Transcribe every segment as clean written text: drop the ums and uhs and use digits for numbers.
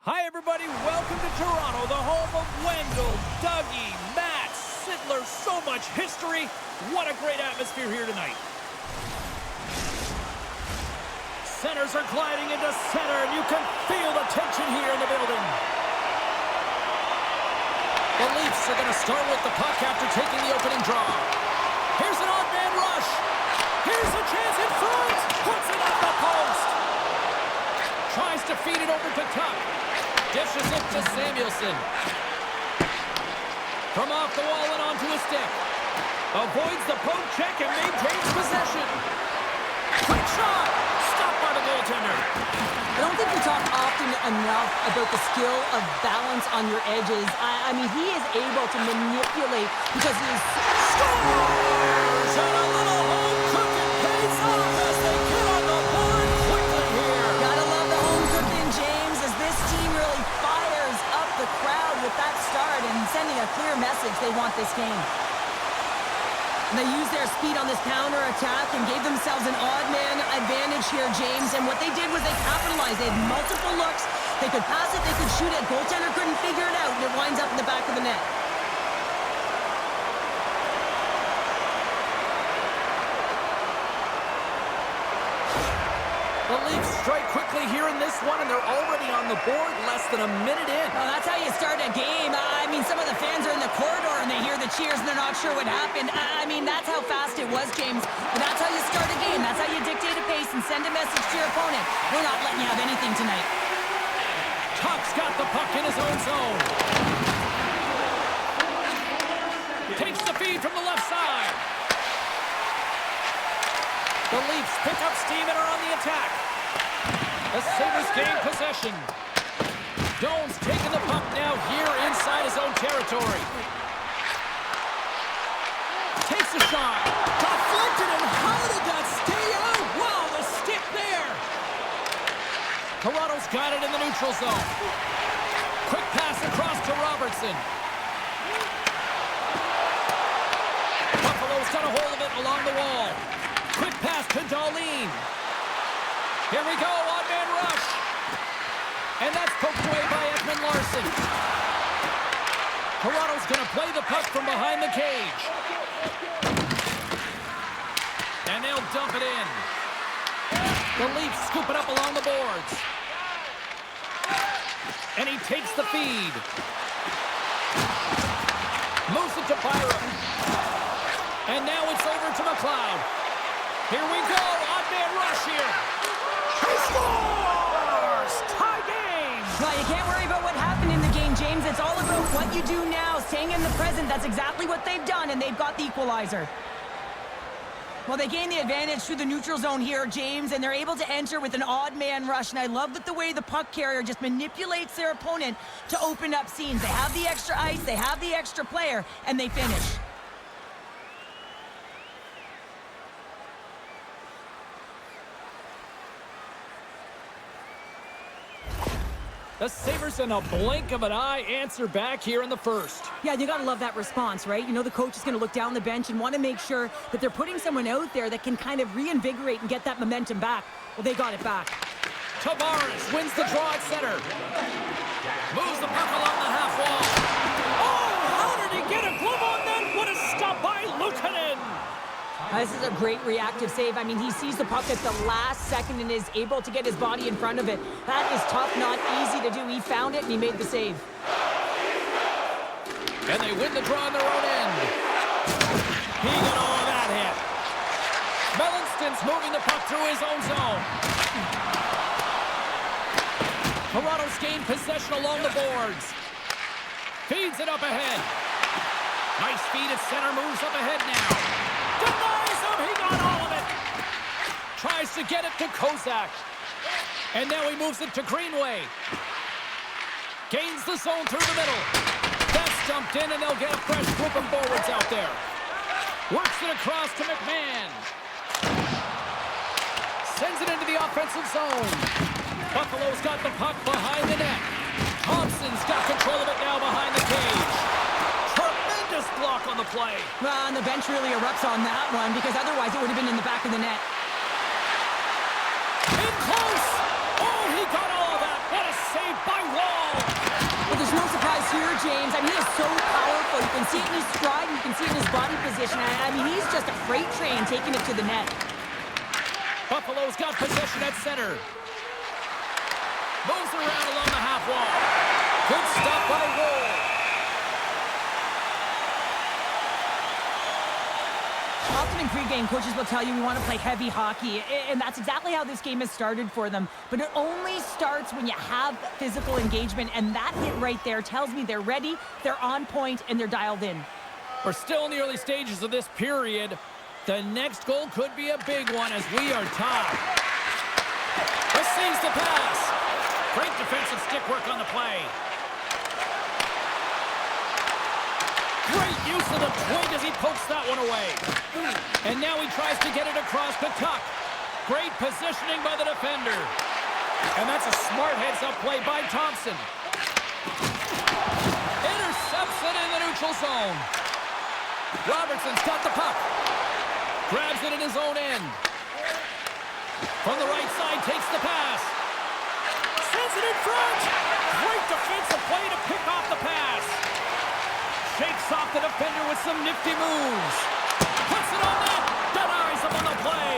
Hi, everybody. Welcome to Toronto, the home of Wendell, Dougie, Matt, Sidler. So much history. What a great atmosphere here tonight. Centers are gliding into center, and you can feel the tension here in the building. The Leafs are going to start with the puck after taking the opening draw. Here's an odd man rush. Here's a chance in front. Puts it off the post. Tries to feed it over to Tuck. Dishes it to Samuelson. From off the wall and onto his stick. Avoids the poke check and maintains possession. Quick shot. Stopped by the goaltender. I don't think we talk often enough about the skill of balance on your edges. I mean, he is able to manipulate because he is... Scores! And a little home cooking pays off as they get on the board quickly here. Gotta love the home cooking, James, as this team really fires up the crowd with that start and sending a clear message they want this game. And they used their speed on this counter-attack and gave themselves an odd-man advantage here, James. And what they did was they capitalized. They had multiple looks. They could pass it, they could shoot it. Goaltender couldn't figure it out, and it winds up in the back of the net. The Leafs strike quickly here in this one, and they're already on the board less than a minute in. Well, that's how you start a game. I mean, some of the fans are in the corridor, and they hear the cheers, and they're not sure what happened. I mean, that's how fast it was, James. But that's how you start a game. That's how you dictate a pace and send a message to your opponent. We're not letting you have anything tonight. Tuck's got the puck in his own zone. Takes the feed from the left side. The Leafs pick up steam and are on the attack. The Sabres gain possession. Doan's taking the puck now here inside his own territory. Takes a shot. Deflected, and how did that stay out? Wow, the stick there. Toronto's got it in the neutral zone. Quick pass across to Robertson. Buffalo's got a hold of it along the wall. Quick pass to Darlene. Here we go, odd man rush. And that's poked away by Edmund Larson. Toronto's going to play the puck from behind the cage. And they'll dump it in. The Leafs scoop it up along the boards. And he takes the feed. Moves it to Byram. And now it's over to McLeod. Here we go, odd man rush here. He scores! Tie game! Well, you can't worry about what happened in the game, James. It's all about what you do now, staying in the present. That's exactly what they've done, and they've got the equalizer. Well, they gain the advantage through the neutral zone here, James, and they're able to enter with an odd man rush. And I love that the way the puck carrier just manipulates their opponent to open up scenes. They have the extra ice, they have the extra player, and they finish. The Sabres, in a blink of an eye, answer back here in the first. Yeah, you got to love that response, right? You know the coach is going to look down the bench and want to make sure that they're putting someone out there that can kind of reinvigorate and get that momentum back. Well, they got it back. Tavares wins the draw at center. Moves the puck along the half wall. Oh, how did he get a glove on that? What a stop by Luukkonen. This is a great reactive save. I mean, he sees the puck at the last second and is able to get his body in front of it. That is tough, not easy to do. He found it and he made the save. And they win the draw on their own end. He got all of that hit. Mellanston's moving the puck through his own zone. Toronto's gained possession along the boards. Feeds it up ahead. Nice feed at center, moves up ahead now. Denies him, he got all of it. Tries to get it to Kozak. And now he moves it to Greenway. Gains the zone through the middle. That's dumped in, and they'll get a fresh group of forwards out there. Works it across to McMahon. Sends it into the offensive zone. Buffalo's got the puck behind the net. Thompson's got control of it now behind the cage. Tremendous block on the play. Well, and the bench really erupts on that one because otherwise it would have been in the back of the net. In close. Oh, he got all of that. What a save by Wall. transition. I mean, he's just a freight train taking it to the net. Buffalo's got possession at center. Moves around along the half wall. Good stop by Wool. Often in pregame, coaches will tell you we want to play heavy hockey, and that's exactly how this game has started for them. But it only starts when you have physical engagement, and that hit right there tells me they're ready, they're on point, and they're dialed in. We're still in the early stages of this period. The next goal could be a big one as we are tied. Receives the pass. Great defensive stick work on the play. Great use of the twig as he pokes that one away. And now he tries to get it across the tuck. Great positioning by the defender. And that's a smart heads-up play by Thompson. Intercepts it in the neutral zone. Robertson's got the puck. Grabs it in his own end. From the right side, takes the pass. Sends it in front. Great defensive play to pick off the pass. Shakes off the defender with some nifty moves. Puts it on net. Denies him on the play.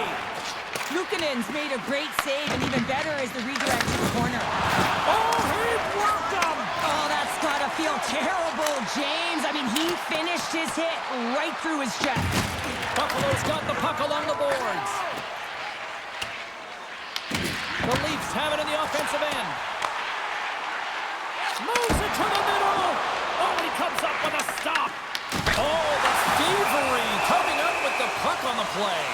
Luukkonen's made a great save, and even better is the redirect to the corner. Oh, he worked him. Oh, that's got to feel terrible, James. I mean, he finished his hit right through his chest. Buffalo's got the puck along the boards. The Leafs have it in the offensive end. Moves it to the middle. Oh, he comes up with a stop. Oh, the thievery coming up with the puck on the play.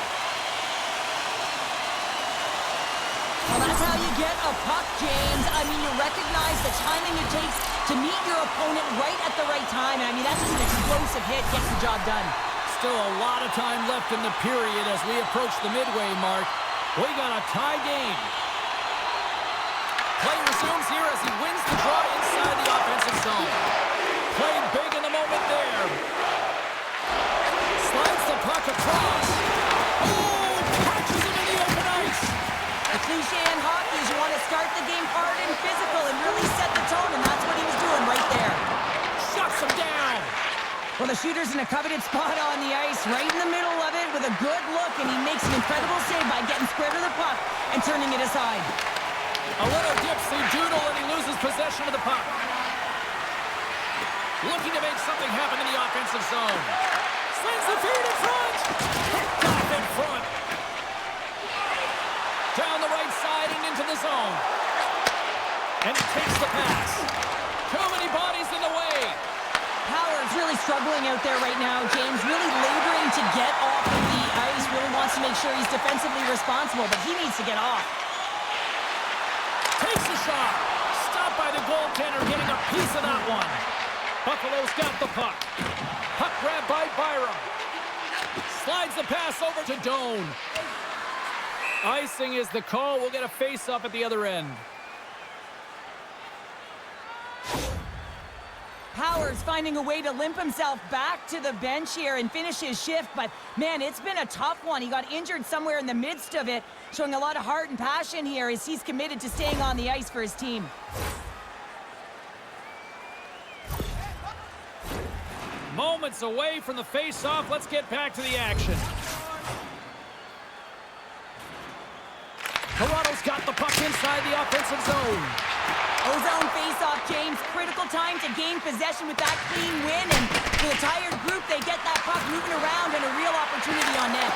Well, that's how you get a puck, James. I mean, you recognize the timing it takes to meet your opponent right at the right time. And I mean, that's just an explosive hit, gets the job done. Still a lot of time left in the period as we approach the midway mark. We got a tie game. Play resumes here as he wins the draw inside the offensive zone. Played big in the moment there. Slides the puck across. Oh, catches him in the open ice. The cliche in hockey is you want to start the game hard and physical and really set the tone, and that's what he was doing right there. Shuts him down. Well, the shooter's in a coveted spot on the ice, right in the middle of it with a good look, and he makes an incredible save by getting square to the puck and turning it aside. A little dipsy doodle, and he loses possession of the puck. Looking to make something happen in the offensive zone. Slings the feed in front. Picked off in front. Down the right side and into the zone. And he takes the pass. Too many bodies in the way. Power's really struggling out there right now, James. Really laboring to get off of the ice. Really wants to make sure he's defensively responsible, but he needs to get off. Takes a shot. Stopped by the goaltender, getting a piece of that one. Buffalo's got the puck. Puck grabbed by Byram. Slides the pass over to Doan. Icing is the call. We'll get a face-off at the other end. Powers finding a way to limp himself back to the bench here and finish his shift, but man, it's been a tough one. He got injured somewhere in the midst of it, showing a lot of heart and passion here as he's committed to staying on the ice for his team. Moments away from the face-off. Let's get back to the action. Toronto's got the puck inside the offensive zone. Ozone face-off, James. Critical time to gain possession with that clean win, and for the tired group, they get that puck moving around and a real opportunity on net.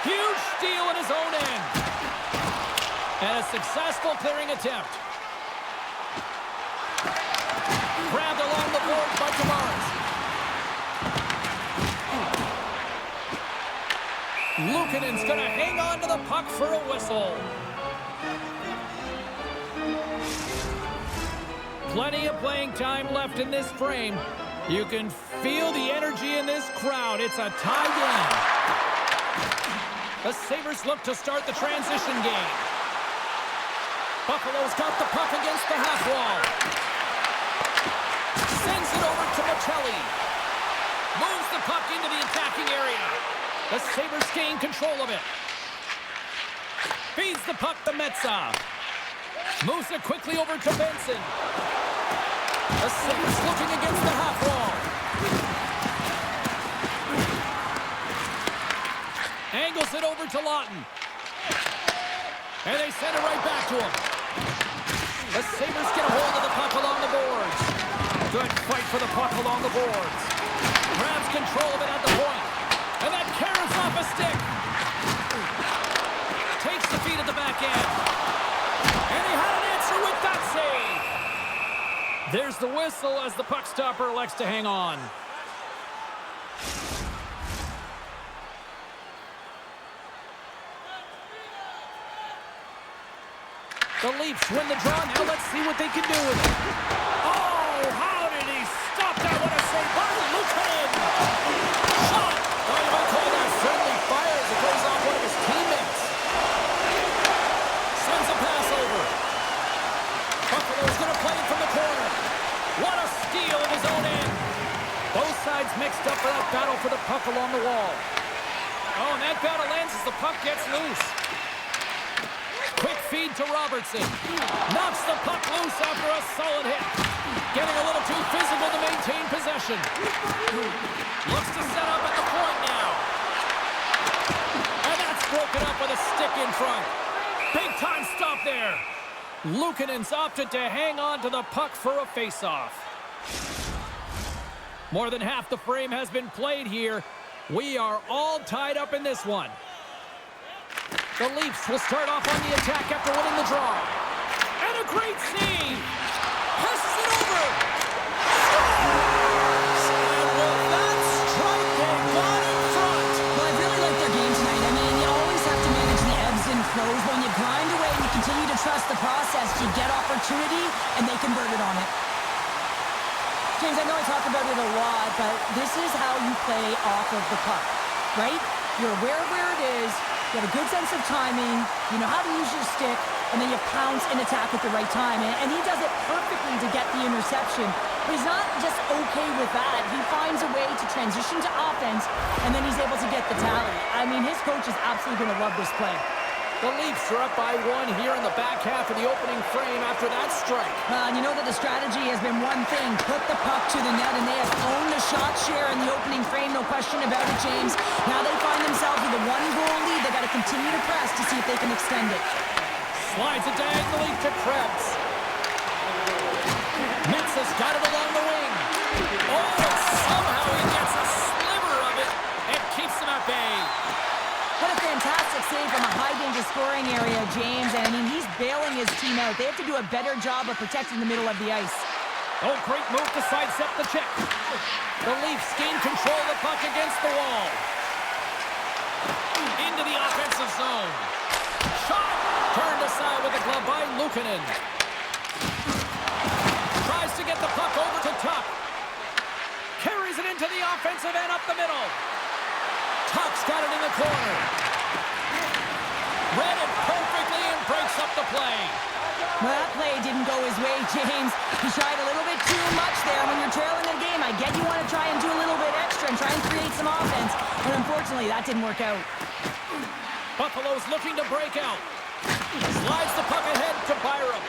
Huge steal in his own end. And a successful clearing attempt. Grabbed along the boards by Tavares. Luukkonen's going to hang on to the puck for a whistle. Plenty of playing time left in this frame. You can feel the energy in this crowd. It's a tie game. The Sabres look to start the transition game. Buffalo's got the puck against the half wall. Sends it over to Maccelli. Moves the puck into the attacking area. The Sabres gain control of it. Feeds the puck to Metsä. Moves it quickly over to Benson. The Sabres looking against the half wall. Angles it over to Lawton. And they send it right back to him. The Sabres get a hold of the puck along the boards. Good fight for the puck along the boards. Grabs control of it at the point. And that carries off a stick. Takes the feed at the back end. And he had an answer with that save. There's the whistle as the puck stopper elects to hang on. The Leafs win the draw. Now let's see what they can do with it. Oh, how did he stop that? What a save by Lucan! Shot! Oh, you might call that friendly fire as it goes off one of his teammates. Sends a pass over. Buffalo's going to play it from the corner. What a steal of his own end. Both sides mixed up for that battle for the puck along the wall. Oh, and that battle ends as the puck gets loose. Quick feed to Robertson. Knocks the puck loose after a solid hit. Getting a little too physical to maintain possession. Looks to set up at the point now. And that's broken up with a stick in front. Big time stop there. Luukkonen's opted to hang on to the puck for a face-off. More than half the frame has been played here. We are all tied up in this one. The Leafs will start off on the attack after winning the draw. And a great save! Passes it over! Scores! And with that strike, they got in front! Well, I really like their game tonight. I mean, you always have to manage the ebbs and flows. When you grind away and you continue to trust the process, you get opportunity, and they convert it on it. James, I know I talk about it a lot, but this is how you play off of the puck, right? You're aware of where it is. You have a good sense of timing, you know how to use your stick, and then you pounce and attack at the right time. And he does it perfectly to get the interception. But he's not just okay with that. He finds a way to transition to offense, and then he's able to get the tally. I mean, his coach is absolutely going to love this play. The Leafs are up by one here in the back half of the opening frame after that strike. And you know that the strategy has been one thing, put the puck to the net, and they have owned the shot share in the opening frame, no question about it, James. Now they find themselves with a one-goal lead. They got to continue to press to see if they can extend it. Slides it diagonally to Krebs. Metsa's got it along the wing. Oh, and somehow he gets a sliver of it and keeps him at bay. What a fantastic save from a high-danger scoring area, James. And I mean, he's bailing his team out. They have to do a better job of protecting the middle of the ice. Oh, great move to sidestep the check. The Leafs gain control of the puck against the wall. Into the offensive zone. Shot! Turned aside with a glove by Luukkonen. Tries to get the puck over to Tuck. Carries it into the offensive end up the middle. Tuck's got it in the corner. Read it perfectly and breaks up the play. Well, that play didn't go his way, James. He tried a little bit too much there. When you're trailing the game, I get you want to try and do a little bit extra and try and create some offense. But unfortunately, that didn't work out. Buffalo's looking to break out. Slides the puck ahead to Byram.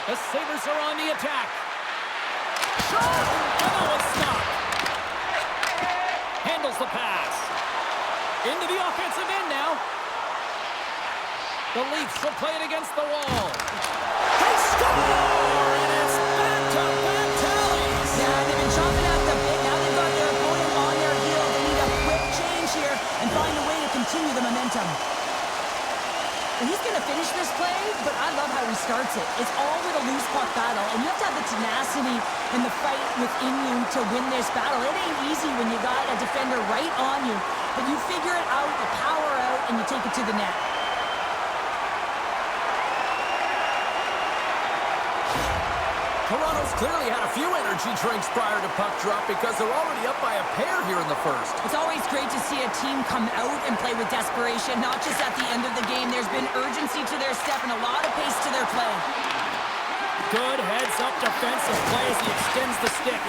The Sabres are on the attack. Shot! And that was stopped. Handles the pass. Into the offensive end now. The Leafs will play it against the wall. They score! And it's back-to-back tallies. Yeah, they've been chopping out the bit. Now they've got their opponent on their heels. They need a quick change here and find a way to continue the momentum. And he's going to finish this play, but I love how he starts it. It's all with a loose puck battle, and you have to have the tenacity and the fight within you to win this battle. It ain't easy when you got a defender right on you, but you figure it out, you power out, and you take it to the net. Toronto's clearly had a few energy drinks prior to puck drop because they're already up by a pair here in the first. It's always great to see a team come out and play with desperation, not just at the end of the game. There's been urgency to their step and a lot of pace to their play. Good heads-up defensive play as he extends the stick.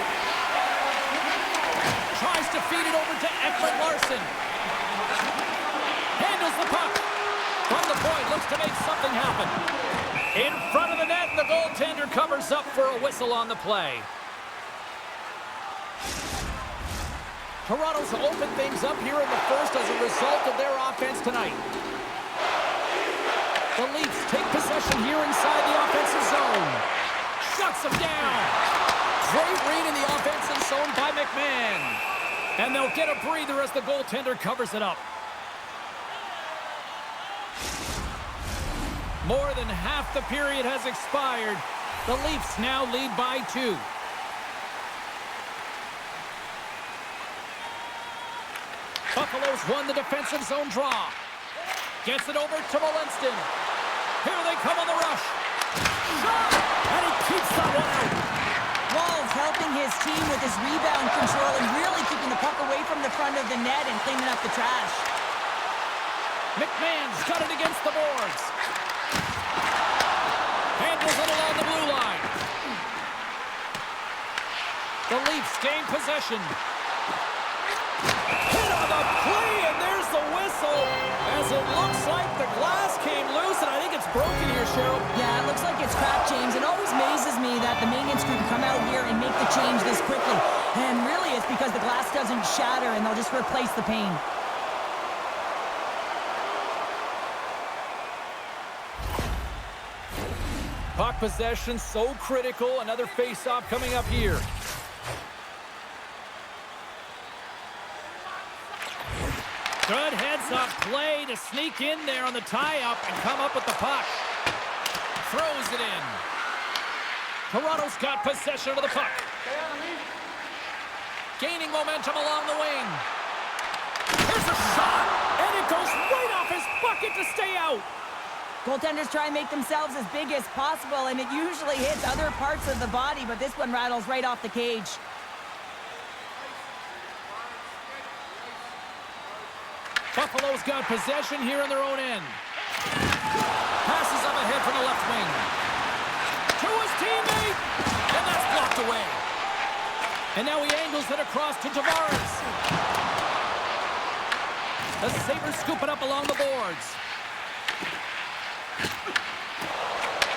Tries to feed it over to Ekman-Larsson. Handles the puck. From the point, looks to make something happen. In front of the net, and the goaltender covers up for a whistle on the play. Toronto's opened things up here in the first as a result of their offense tonight. The Leafs take possession here inside the offensive zone. Shuts them down. Great read in the offensive zone by McMahon. And they'll get a breather as the goaltender covers it up. More than half the period has expired. The Leafs now lead by 2. Buffalo's won the defensive zone draw. Gets it over to Walenston. Here they come on the rush. Shot! And he keeps that one out. Walls helping his team with his rebound control and really keeping the puck away from the front of the net and cleaning up the trash. McMahon's got it against the boards. Handles it along the blue line. The Leafs gain possession. Hit on the play, and there's the whistle. As it looks like the glass came loose, and I think it's broken here, Cheryl. Yeah, it looks like it's cracked, James. It always amazes me that the maintenance crew can come out here and make the change this quickly. And really, it's because the glass doesn't shatter, and they'll just replace the pane. Puck possession so critical. Another face-off coming up here. Good heads-up play to sneak in there on the tie-up and come up with the puck. Throws it in. Toronto's got possession of the puck. Gaining momentum along the wing. Here's a shot, and it goes right off his bucket to stay out. Goaltenders try and make themselves as big as possible, and it usually hits other parts of the body, but this one rattles right off the cage. Buffalo's got possession here in their own end. Passes up ahead from the left wing. To his teammate, and that's blocked away. And now he angles it across to Tavares. The Sabres scoop it up along the boards.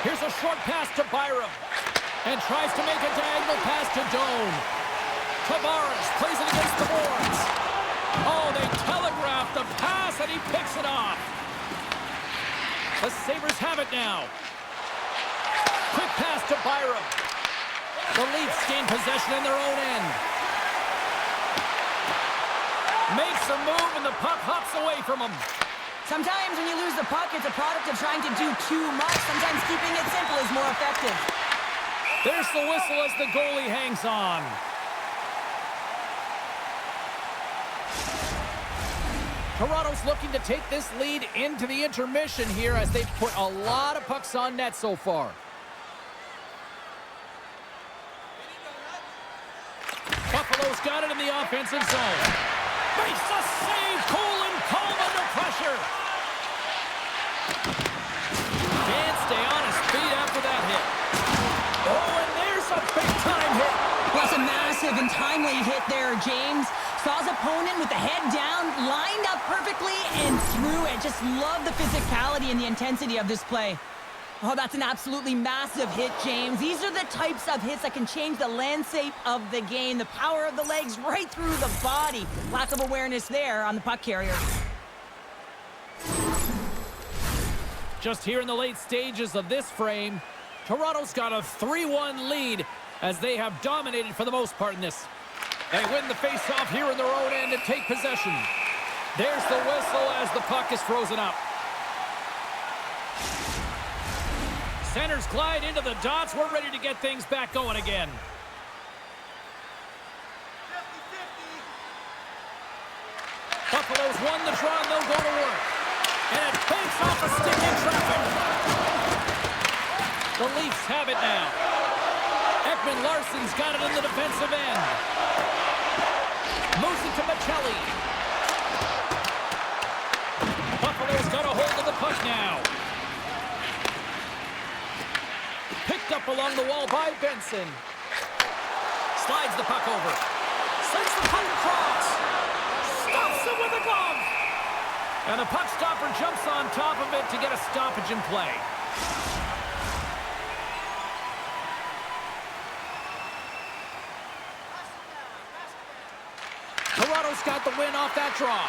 Here's a short pass to Byram. And tries to make a diagonal pass to Doan. Tavares plays it against the boards. Oh, they telegraphed the pass, and he picks it off. The Sabres have it now. Quick pass to Byram. The Leafs gain possession in their own end. Makes a move, and the puck hops away from him. Sometimes when you lose the puck, it's a product of trying to do too much. Sometimes keeping it simple is more effective. There's the whistle as the goalie hangs on. Toronto's looking to take this lead into the intermission here as they've put a lot of pucks on net so far. Buffalo's got it in the offensive zone. Makes a save. Colin Palm under pressure. Can't stay on his feet after that hit. Oh, and there's a big-time hit. That's a massive and timely hit there, James. Saw his opponent with the head down, lined up perfectly, and threw it. Just love the physicality and the intensity of this play. Oh, that's an absolutely massive hit, James. These are the types of hits that can change the landscape of the game. The power of the legs right through the body. Lack of awareness there on the puck carrier. Just here in the late stages of this frame, Toronto's got a 3-1 lead as they have dominated for the most part in this. They win the face-off here in their own end and take possession. There's the whistle as the puck is frozen up. Centers glide into the dots. We're ready to get things back going again. Buffalo's won the draw and they'll go to work. And it banks off a stick in traffic. The Leafs have it now. Ekman Larsson's got it in the defensive end. Moves it to Michelli. Buffalo's got a hold of the puck now. Picked up along the wall by Benson. Slides the puck over. Sends the puck across. Stops it with a glove. And the puck stopper jumps on top of it to get a stoppage in play. Toronto's got the win off that draw.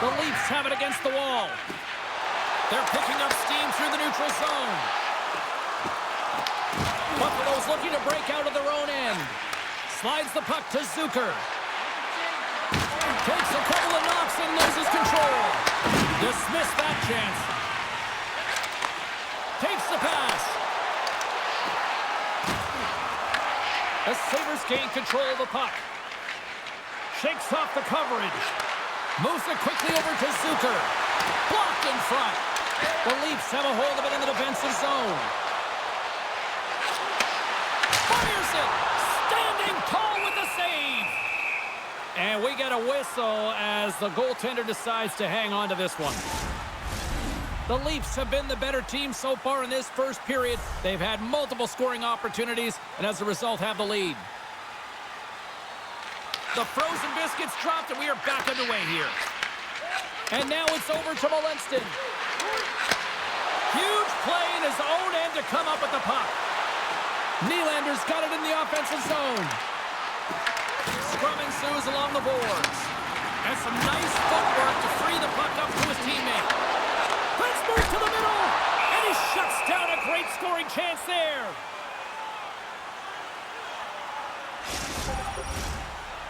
The Leafs have it against the wall. They're picking up steam through the neutral zone. Buffalo's looking to break out of their own end. Slides the puck to Zucker. Takes a couple of knocks and loses control. Dismissed that chance. Takes the pass. The Sabres gain control of the puck. Shakes off the coverage. Moves it quickly over to Zucker. Blocked in front. The Leafs have a hold of it in the defensive zone. Fires it. Standing tall with the save. And we get a whistle as the goaltender decides to hang on to this one. The Leafs have been the better team so far in this first period. They've had multiple scoring opportunities and as a result have the lead. The frozen biscuits dropped and we are back underway here. And now it's over to Molenston. Huge play in his own end to come up with the puck. Nylander's got it in the offensive zone. Scrum ensues along the boards. And some nice footwork to free the puck up to his teammate. Let's move to the middle. And he shuts down a great scoring chance there.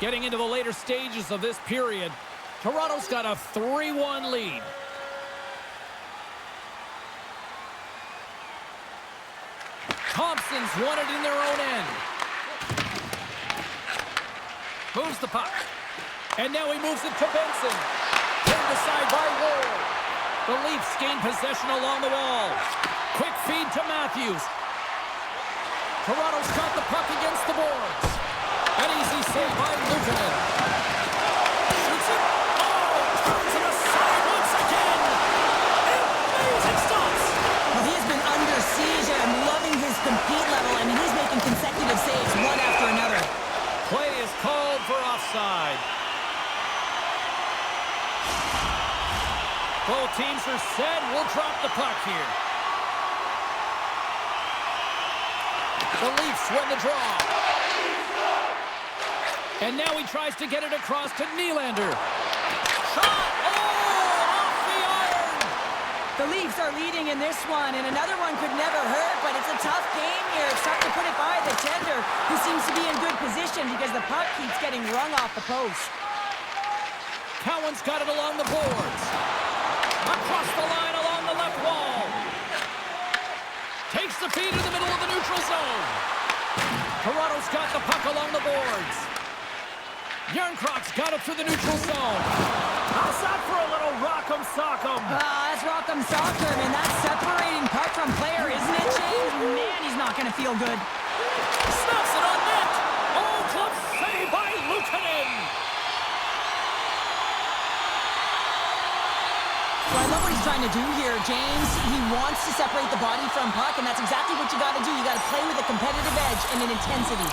Getting into the later stages of this period, Toronto's got a 3-1 lead. Thompson's won it in their own end. Moves the puck. And now he moves it to Benson. Turned aside by Ward. The Leafs gain possession along the wall. Quick feed to Matthews. Toronto's got the puck against the boards. An easy save by Luukkonen. Shoots it. Oh, turns it aside once again. Amazing stops. Well, he has been under siege. I'm loving his compete level. I mean, he's making consecutive saves one after another. Play is called for offside. Both teams are set. We'll drop the puck here. The Leafs win the draw. And now he tries to get it across to Nylander. Shot! Oh, off the iron! The Leafs are leading in this one, and another one could never hurt, but it's a tough game here. It's tough to put it by the tender, who seems to be in good position because the puck keeps getting rung off the post. Cowan's got it along the boards. Across the line along the left wall. Takes the feed in the middle of the neutral zone. Toronto's got the puck along the boards. Yarncroft's got it through the neutral zone. How's that for a little rock'em sock'em? That's rock'em sock'em, and that's separating puck from player, isn't it, James? Man, he's not going to feel good. Snaps it on net. Oh, club save by Luukkonen. So I love what he's trying to do here, James. He wants to separate the body from puck, and that's exactly what you got to do. You got to play with a competitive edge and an intensity.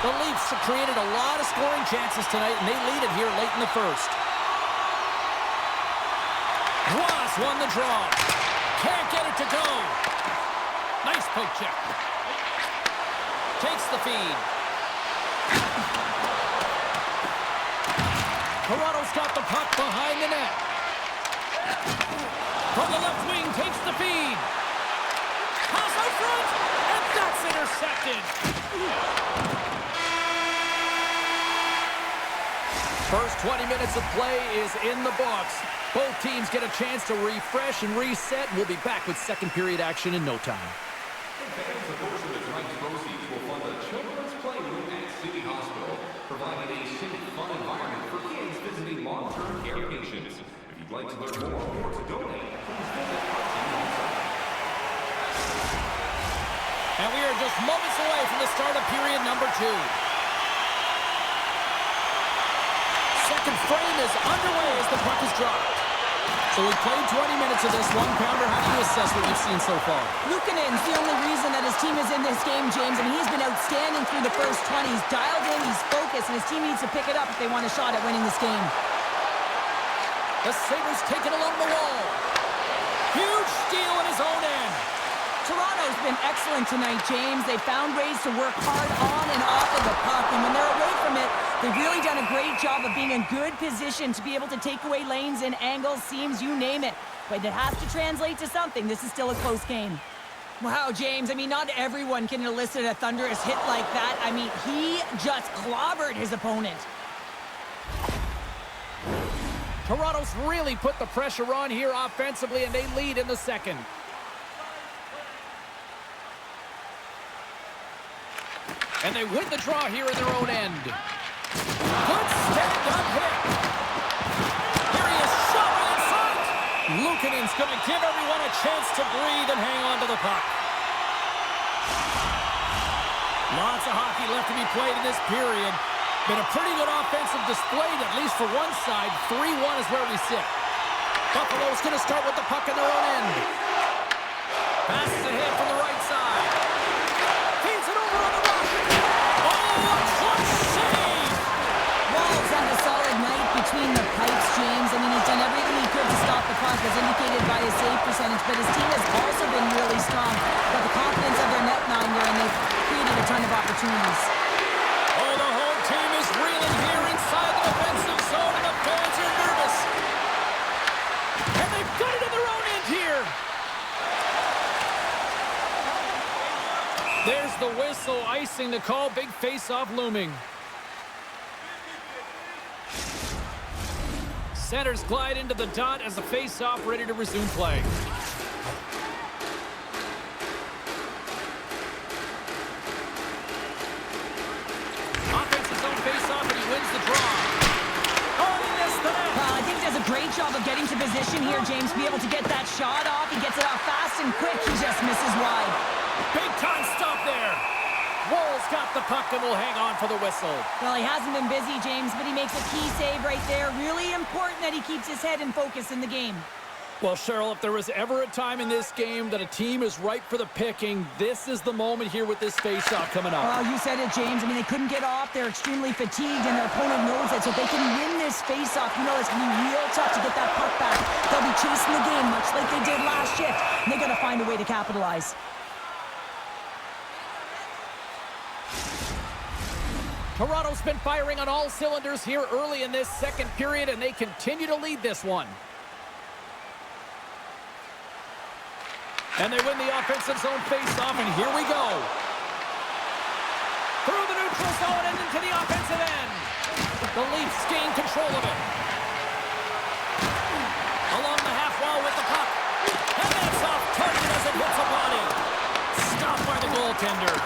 The Leafs have created a lot of scoring chances tonight, and they lead it here late in the first. Ross won the draw. Can't get it to go. Nice poke check. Takes the feed. Toronto's got the puck behind the net. From the left wing, takes the feed. Pass out front, and that's intercepted. First 20 minutes of play is in the books. Both teams get a chance to refresh and reset. We'll be back with second period action in no time. Fans, a portion of tonight's proceeds will fund a children's playroom at City Hospital, providing a safe, fun environment for kids visiting long-term care patients. If you'd like to learn more or to donate, please visit our team website. And we are just moments away from the start of period number 2. Second frame is underway as the puck is dropped. So we played 20 minutes of this one-pounder. How do you assess what you've seen so far? Luukkonen's the only reason that his team is in this game, James. I mean, he's been outstanding through the first 20. He's dialed in, he's focused, and his team needs to pick it up if they want a shot at winning this game. The Sabres take it along the wall. Huge steal in his own end. Toronto's been excellent tonight, James. They found ways to work hard on and off of the puck, and when they're away from it, they've really done a great job of being in good position to be able to take away lanes and angles, seams, you name it. But it has to translate to something. This is still a close game. Wow, James, I mean, not everyone can elicit a thunderous hit like that. I mean, he just clobbered his opponent. Toronto's really put the pressure on here offensively, and they lead in the second. And they win the draw here in their own end. Good stand-up hit. Here he is, shot right in front. Luukkonen's going to give everyone a chance to breathe and hang on to the puck. Lots of hockey left to be played in this period. Been a pretty good offensive display, at least for one side. 3-1 is where we sit. Buffalo's going to start with the puck in their own end. Passes ahead from the right side. Feeds it over on the rush. Oh, a clutch save! Wall's had a solid night between the pipes, James. I mean, he's done everything he could to stop the puck, as indicated by his save percentage, but his team has also been really strong. Got the confidence of their netminder, and they've created a ton of opportunities. Oh, the whole team is reeling here inside the defensive zone, and the fans are nervous. And they've got it in their own end here. There's the whistle, icing the call. Big face-off looming. Centers glide into the dot as the face-off ready to resume play. Offensive zone face-off, and he wins the draw. Oh, he missed the net. I think he does a great job of getting to position here, James, to be able to get that shot off. He gets it off fast and quick. He just misses wide. Big time stop there. Woll's got the puck and will hang on for the whistle. Well, he hasn't been busy, James, but he makes a key save right there. Really important that he keeps his head in focus in the game. Well, Cheryl, if there was ever a time in this game that a team is ripe for the picking, this is the moment here with this face-off coming up. Well, you said it, James. I mean, they couldn't get off. They're extremely fatigued, and their opponent knows it. So if they can win this face-off, you know it's going to be real tough to get that puck back. They'll be chasing the game, much like they did last shift. And they got to find a way to capitalize. Toronto's been firing on all cylinders here early in this second period, and they continue to lead this one. And they win the offensive zone face-off, and here we go. Through the neutral zone and into the offensive end. The Leafs gain control of it. Along the half wall with the puck. And that's off target as it hits a body. Stopped by the goaltender.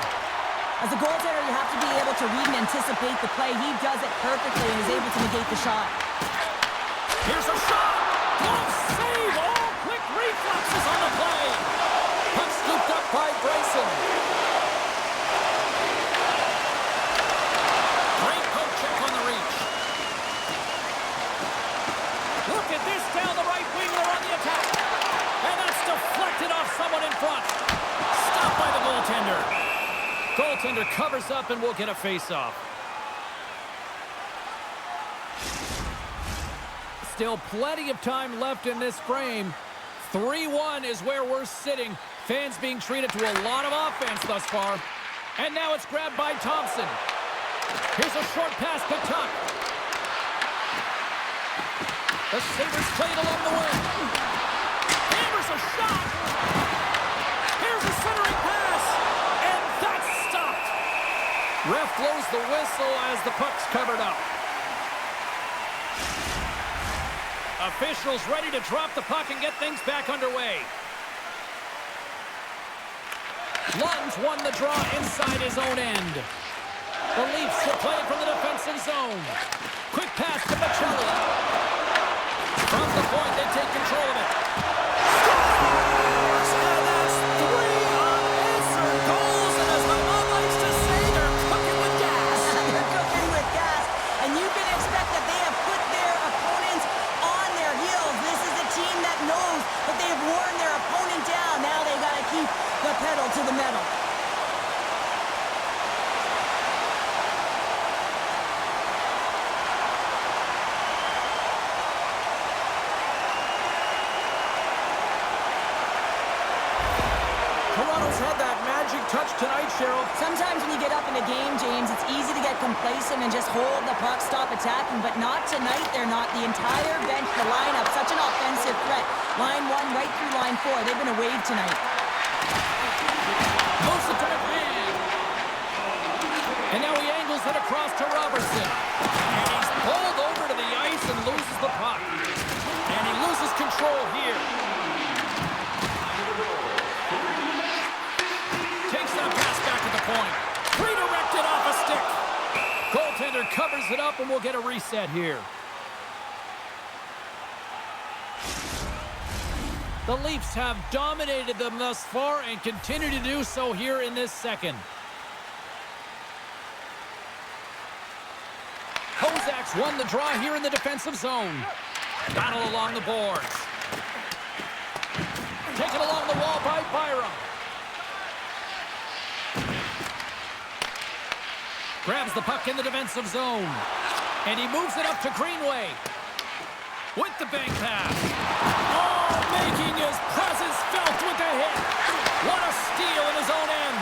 As a goaltender, you have to be able to read and anticipate the play. He does it perfectly and is able to negate the shot. Here's a shot. Glove save. All quick reflexes on the play. Puck scooped up by Bryson. Great poke check on the reach. Look at this down the right wing. They're on the attack. And that's deflected off someone in front. Stopped by the goaltender. Goaltender covers up and will get a face-off. Still plenty of time left in this frame. 3-1 is where we're sitting. Fans being treated to a lot of offense thus far. And now it's grabbed by Thompson. Here's a short pass to Tuck. The Sabres played along the wing. Hammers a shot. Here's a centering pass. And that's stopped. Ref blows the whistle as the puck's covered up. Officials ready to drop the puck and get things back underway. Lund's won the draw inside his own end. The Leafs will play it from the defensive zone. Quick pass to Michelli. From the point, they take control of it. Scores! And that's 3 unanswered goals. And as my mom likes to say, they're cooking with gas. They're cooking with gas. And you can expect that they have put their opponents on their heels. This is a team that knows that they've worn their opponent down. Now they've got to keep the pedal to the metal. Toronto's had that magic touch tonight, Cheryl. Sometimes when you get up in a game, James, it's easy to get complacent and just hold the puck, stop attacking, but not tonight. They're not. The entire bench, the lineup, such an offensive threat. Line 1 right through line 4. They've been a wave tonight. Moves it to McMahon. And now he angles it across to Robertson. And he's pulled over to the ice and loses the puck. And he loses control here. Takes that pass back at the point. Redirected off a stick. Goaltender covers it up and we'll get a reset here. The Leafs have dominated them thus far and continue to do so here in this second. Kozak's won the draw here in the defensive zone. Battle along the boards. Taken along the wall by Byram. Grabs the puck in the defensive zone. And he moves it up to Greenway. With the bank pass. Oh, making his presence felt with the hit. What a steal in his own end.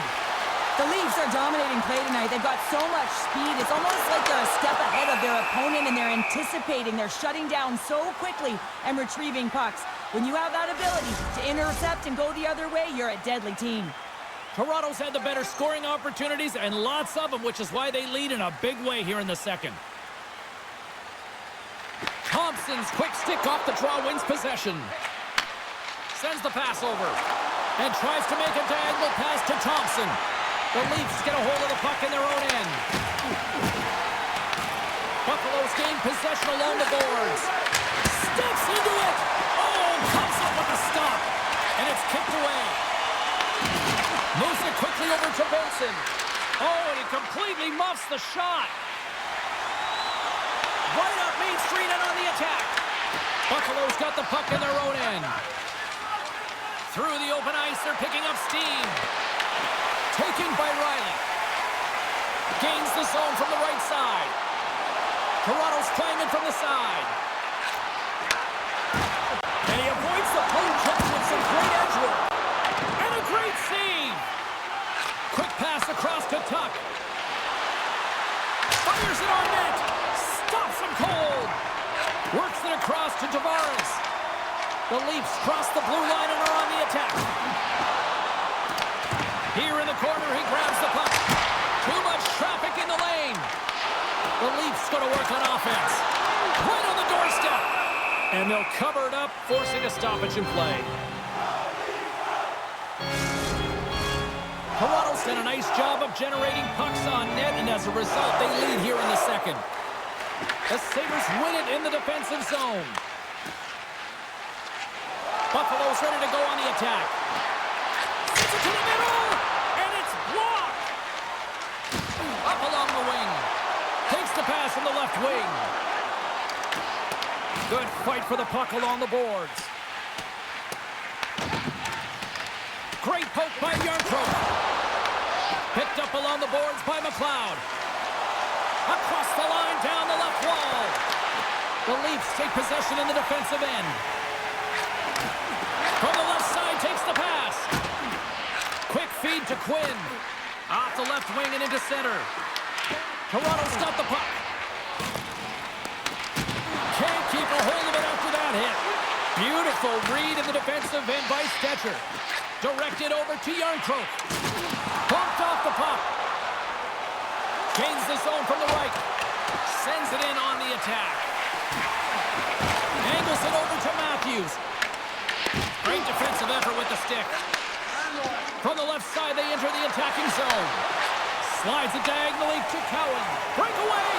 The Leafs are dominating play tonight. They've got so much speed. It's almost like they're a step ahead of their opponent, and they're anticipating. They're shutting down so quickly and retrieving pucks. When you have that ability to intercept and go the other way, you're a deadly team. Toronto's had the better scoring opportunities, and lots of them, which is why they lead in a big way here in the second. Thompson's quick stick off the draw wins possession. Sends the pass over. And tries to make a diagonal pass to Thompson. The Leafs get a hold of the puck in their own end. Buffalo's gained possession along the boards. Steps into it. Oh, comes up with a stop. And it's kicked away. Moves it quickly over to Benson. Oh, and he completely muffs the shot. Right up Main Street and on the attack. Buffalo's got the puck in their own end. Through the open ice, they're picking up steam. Taken by Riley. Gains the zone from the right side. Toronto's playing it from the side. And he avoids the poke check with some great edge work. And a great save. Quick pass across to Tuck. Fires it on net. Stops him cold. Works it across to Tavares. The Leafs cross the blue line and are on the attack. Here in the corner, he grabs the puck. Too much traffic in the lane. The Leafs go to work on offense. Right on the doorstep. And they'll cover it up, forcing a stoppage in play. Toronto's done a nice job of generating pucks on net, and as a result, they lead here in the second. The Sabres win it in the defensive zone. Buffalo's ready to go on the attack. Sends it to the middle, and it's blocked. Up along the wing. Takes the pass from the left wing. Good fight for the puck along the boards. Great poke by Yarncroke. Picked up along the boards by McLeod. Across the line, down the left wall. The Leafs take possession in the defensive end. From the left side, takes the pass. Quick feed to Quinn. Off the left wing and into center. Toronto's got the puck. Can't keep a hold of it after that hit. Beautiful read in the defensive end by Stetcher. Directed over to Yarncroke. Bumped off the puck. Gains the zone from the right. Sends it in on the attack. Angles it over to Matthews. Great defensive effort with the stick. From the left side, they enter the attacking zone. Slides it diagonally to Cowan. Breakaway.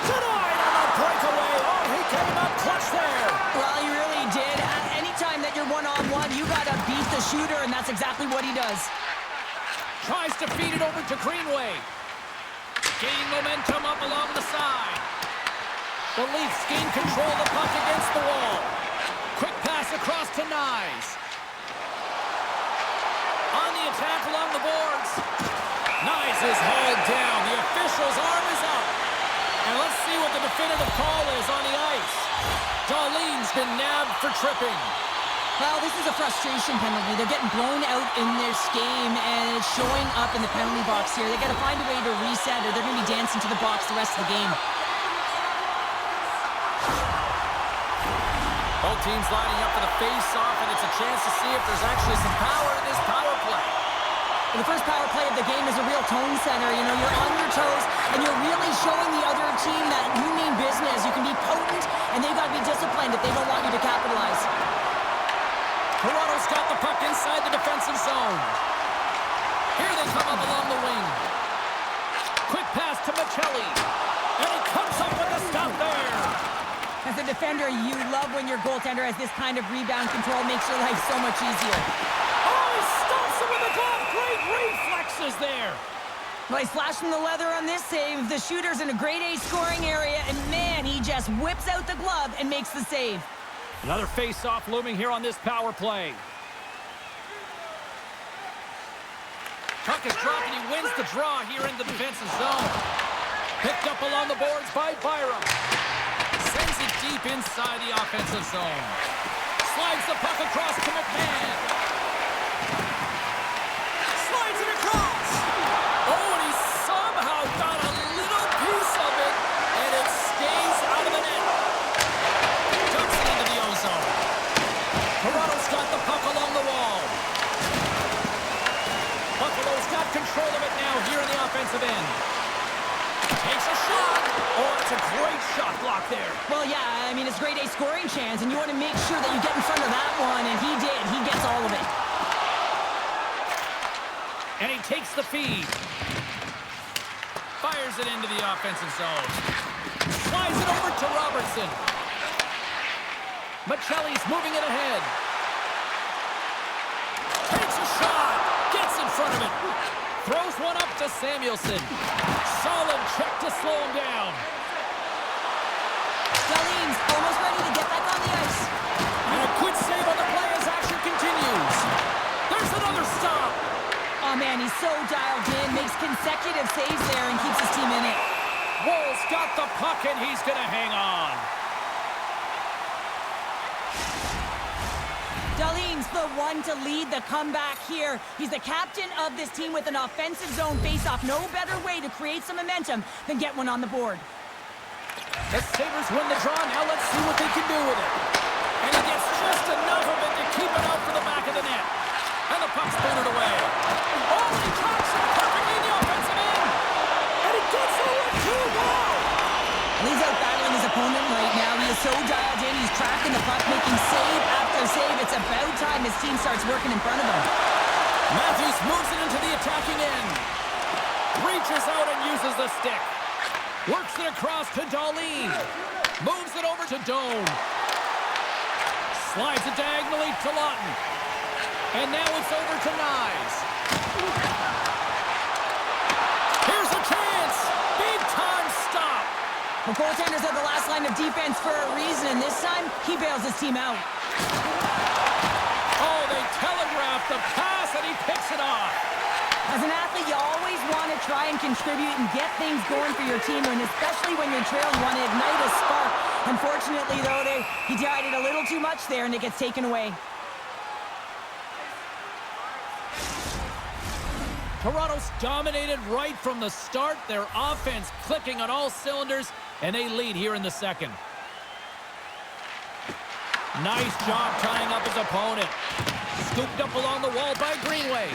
Denied on the breakaway. Oh, he came up clutch there. Well, he really did. Anytime that you're one-on-one, you got to beat the shooter, and that's exactly what he does. Tries to feed it over to Greenway. Gaining momentum up along the side. The Leafs gain control of the puck against the wall. Quick pass across to Nyes. On the attack along the boards. Nyes is held down. The official's arm is up. And let's see what the definitive call is on the ice. Darlene's been nabbed for tripping. Well, this is a frustration penalty. They're getting blown out in this game, and it's showing up in the penalty box here. They got to find a way to reset, or they're going to be dancing to the box the rest of the game. Both teams lining up for the face-off, and it's a chance to see if there's actually some power in this power play. The first power play of the game is a real tone setter. You know, you're on your toes, and you're really showing the other team that you mean business. You can be potent, and they've got to be disciplined if they don't want you to capitalize. Toronto's got the puck inside the defensive zone. Here they come up along the wing. Quick pass to Michelli. And he comes up with a stop there. As a defender, you love when your goaltender has this kind of rebound control. Makes your life so much easier. Oh, he stops it with a glove. Great reflexes there. Well, he's flashing the leather on this save. The shooter's in a grade A scoring area, and man, he just whips out the glove and makes the save. Another face-off looming here on this power play. Puck is dropped, and he wins the draw here in the defensive zone. Picked up along the boards by Byram. Sends it deep inside the offensive zone. Slides the puck across to McMahon. Slides it across. Oh, and he somehow got a little piece of it, and it stays out of the net. Dumps it into the ozone. Toronto's got the puck along the wall. Buffalo's got control of it now here in the offensive end. Takes a shot. Oh, it's a great shot block there. Well, yeah, I mean, it's grade A scoring chance, and you want to make sure that you get in front of that one, and he did. He gets all of it. And he takes the feed. Fires it into the offensive zone. Slides it over to Robertson. Michelli's moving it ahead. Takes a shot. Gets in front of it. Throws one up to Samuelson. Solid check to slow him down. Darlene's almost ready to get back on the ice. And a good save on the play as action continues. There's another stop. Oh, man, he's so dialed in, makes consecutive saves there, and keeps his team in it. Woll's got the puck, and he's going to hang on. Darlene's the one to lead the comeback here. He's the captain of this team with an offensive zone faceoff. No better way to create some momentum than get one on the board. The Sabres win the draw. Now let's see what they can do with it. And he gets just enough of it to keep it out for the back of the net. And the puck's booted away. Oh, he tracks it perfectly in the offensive end. And he gets it with 2 goals. He's out battling his opponent right now. He is so dialed in. He's tracking the puck, making save after save. It's about time his team starts working in front of him. Matthews moves it into the attacking end. Reaches out and uses the stick. Works it across to Darlene. Moves it over to Doan. Slides it diagonally to Lawton. And now it's over to Nyes. Here's a chance. Big time stop. The goaltenders are the last line of defense for a reason, and this time, he bails his team out. Oh, they telegraphed the pass, and he picks it off. As an athlete, you always want to try and contribute and get things going for your team, and especially when you're trailing, you want to ignite a spark. Unfortunately, though, he tried it a little too much there, and it gets taken away. Toronto's dominated right from the start. Their offense clicking on all cylinders, and they lead here in the second. Nice job tying up his opponent. Scooped up along the wall by Greenway.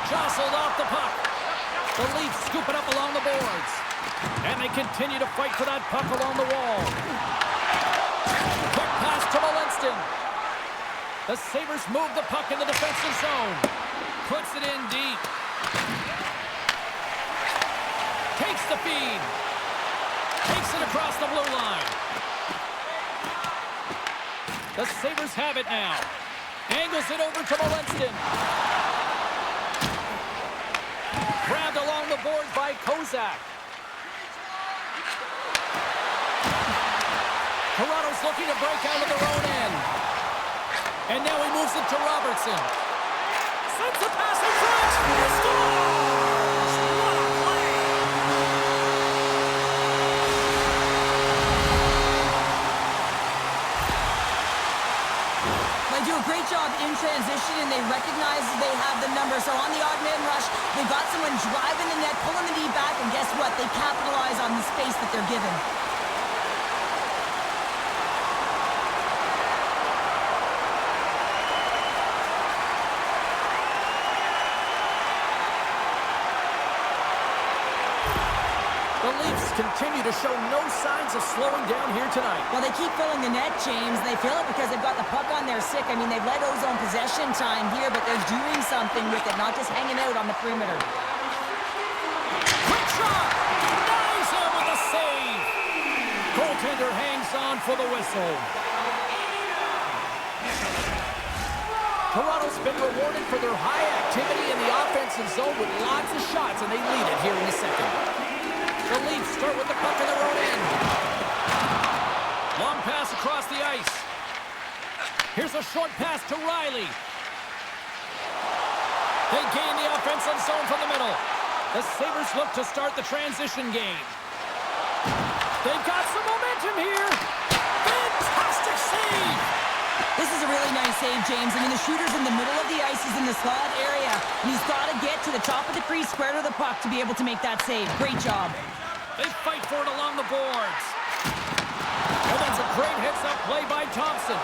Jostled off the puck. The Leafs scoop it up along the boards. And they continue to fight for that puck along the wall. Quick pass to Molinston. The Sabres move the puck in the defensive zone. Puts it in deep. Takes the feed. Takes it across the blue line. The Sabres have it now. Angles it over to Molinston. Grabbed along the board by Kozak. Toronto's looking to break out of their own end. And now he moves it to Robertson. Sends the pass in front. He scores! What a play! Like They do a great job in transition, and they recognize they have the number. So on the odd man rush, they've got someone driving the net, pulling the knee back, and guess what? They capitalize on the space that they're given. The Leafs continue to show no signs of slowing down here tonight. Well, they keep filling the net, James. They fill it because they've got the puck on their stick. I mean, they've let Ozone possession time here, but they're doing something with it, not just hanging out on the perimeter. Quick shot! Nice him with a save! Goaltender hangs on for the whistle. Toronto's been rewarded for their high activity in the offensive zone with lots of shots, and they lead it here in the second. The Leafs start with the puck in their own end. Long pass across the ice. Here's a short pass to Riley. They gain the offensive zone from the middle. The Sabres look to start the transition game. They've got some momentum here. Fantastic save. This is a really nice save, James. I mean, the shooter's in the middle of the ice. He's in the slot area, and he's got to get to the top of the crease, square to the puck, to be able to make that save. Great job. They fight for it along the boards. And that's a great heads-up play by Thompson.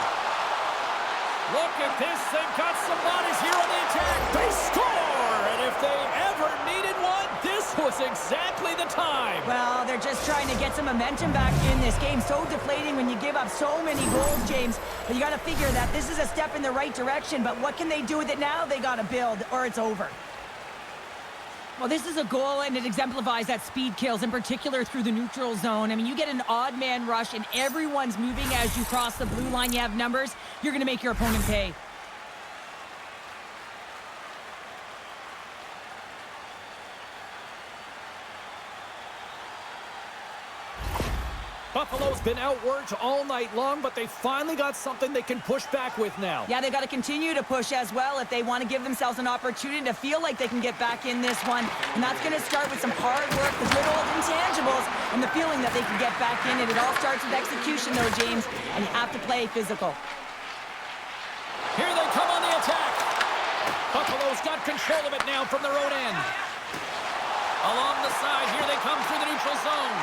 Look at this. They've got some bodies here on the attack. They score! And if they ever needed one, this was exactly the time. Well, they're just trying to get some momentum back in this game. So deflating when you give up so many goals, James. But you got to figure that this is a step in the right direction. But what can they do with it now? They got to build, or it's over. Well, this is a goal, and it exemplifies that speed kills, in particular through the neutral zone. I mean, you get an odd man rush, and everyone's moving as you cross the blue line. You have numbers. You're going to make your opponent pay. Buffalo's been outworked all night long, but they finally got something they can push back with now. Yeah, they got to continue to push as well if they want to give themselves an opportunity to feel like they can get back in this one. And that's going to start with some hard work, the good old intangibles, and the feeling that they can get back in. And it all starts with execution, though, James, and you have to play physical. Here they come on the attack. Buffalo's got control of it now from their own end. Along the side, here they come through the neutral zone.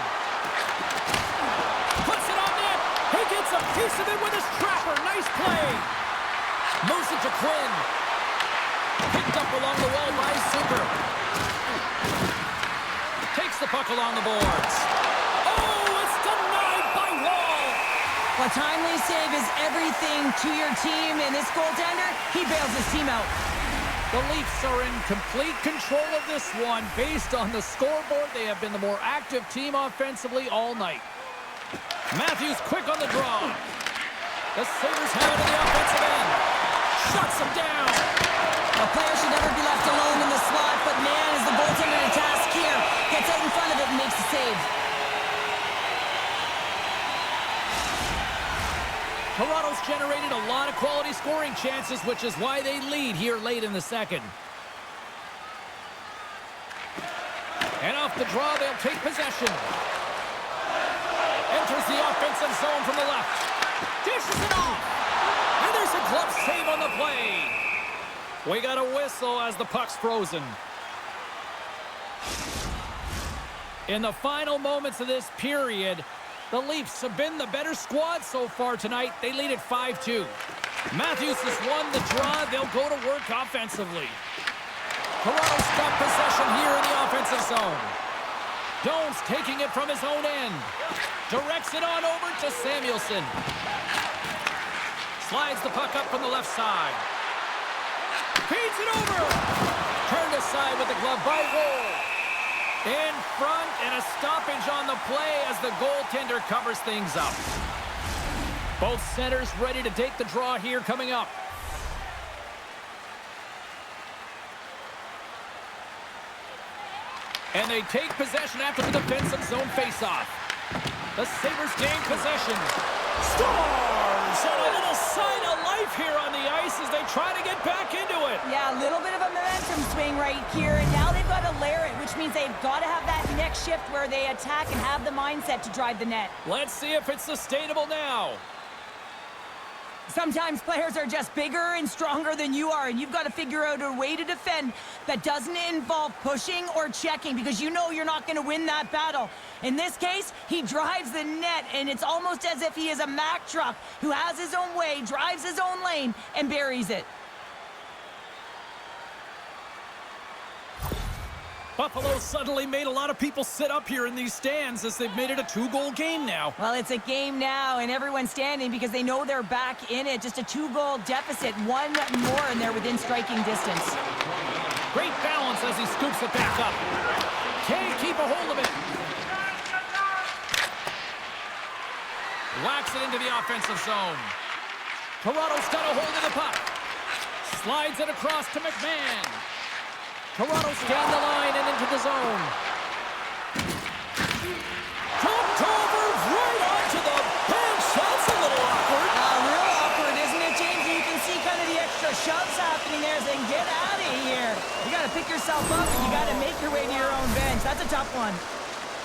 Puts it on net. He gets a piece of it with his trapper. Nice play. Moves it to Quinn. Picked up along the wall by Super. Takes the puck along the boards. Oh, it's denied by Wall. A timely save is everything to your team, and this goaltender, he bails his team out. The Leafs are in complete control of this one. Based on the scoreboard, they have been the more active team offensively all night. Matthews quick on the draw. The Sabres have it in the offensive end. Shuts him down. A player should never be left alone in the slot, but man, is the goaltender in a task here. Gets out in front of it and makes the save. Toronto's generated a lot of quality scoring chances, which is why they lead here late in the second. And off the draw, they'll take possession. Enters the offensive zone from the left. Dishes it off. And there's a glove save on the play. We got a whistle as the puck's frozen. In the final moments of this period, the Leafs have been the better squad so far tonight. They lead it 5-2. Matthews has won the draw. They'll go to work offensively. Toronto's got possession here in the offensive zone. Jones taking it from his own end. Directs it on over to Samuelson. Slides the puck up from the left side. Feeds it over. Turned aside with the glove by Wall. In front, and a stoppage on the play as the goaltender covers things up. Both centers ready to take the draw here coming up. And they take possession after the defensive zone faceoff. The Sabres gain possession. Scores! And a little sign of life here on the ice as they try to get back into it. Yeah, a little bit of a momentum swing right here, and now they've got to layer it, which means they've got to have that next shift where they attack and have the mindset to drive the net. Let's see if it's sustainable now. Sometimes players are just bigger and stronger than you are, and you've got to figure out a way to defend that doesn't involve pushing or checking, because you know you're not going to win that battle. In this case, he drives the net, and it's almost as if he is a Mack truck who has his own way, drives his own lane, and buries it. Buffalo suddenly made a lot of people sit up here in these stands as they've made it a 2-goal game now. Well, it's a game now, and everyone's standing because they know they're back in it. Just a 2-goal deficit. One more, and they're within striking distance. Great balance as he scoops it back up. Can't keep a hold of it. Whacks it into the offensive zone. Toronto's got a hold of the puck. Slides it across to McMahon. Toronto down the line and into the zone. Jumped over right onto the bench. That's a little awkward. Real awkward, isn't it, James? You can see kind of the extra shoves happening there, saying, get out of here. You got to pick yourself up, and you got to make your way to your own bench. That's a tough one.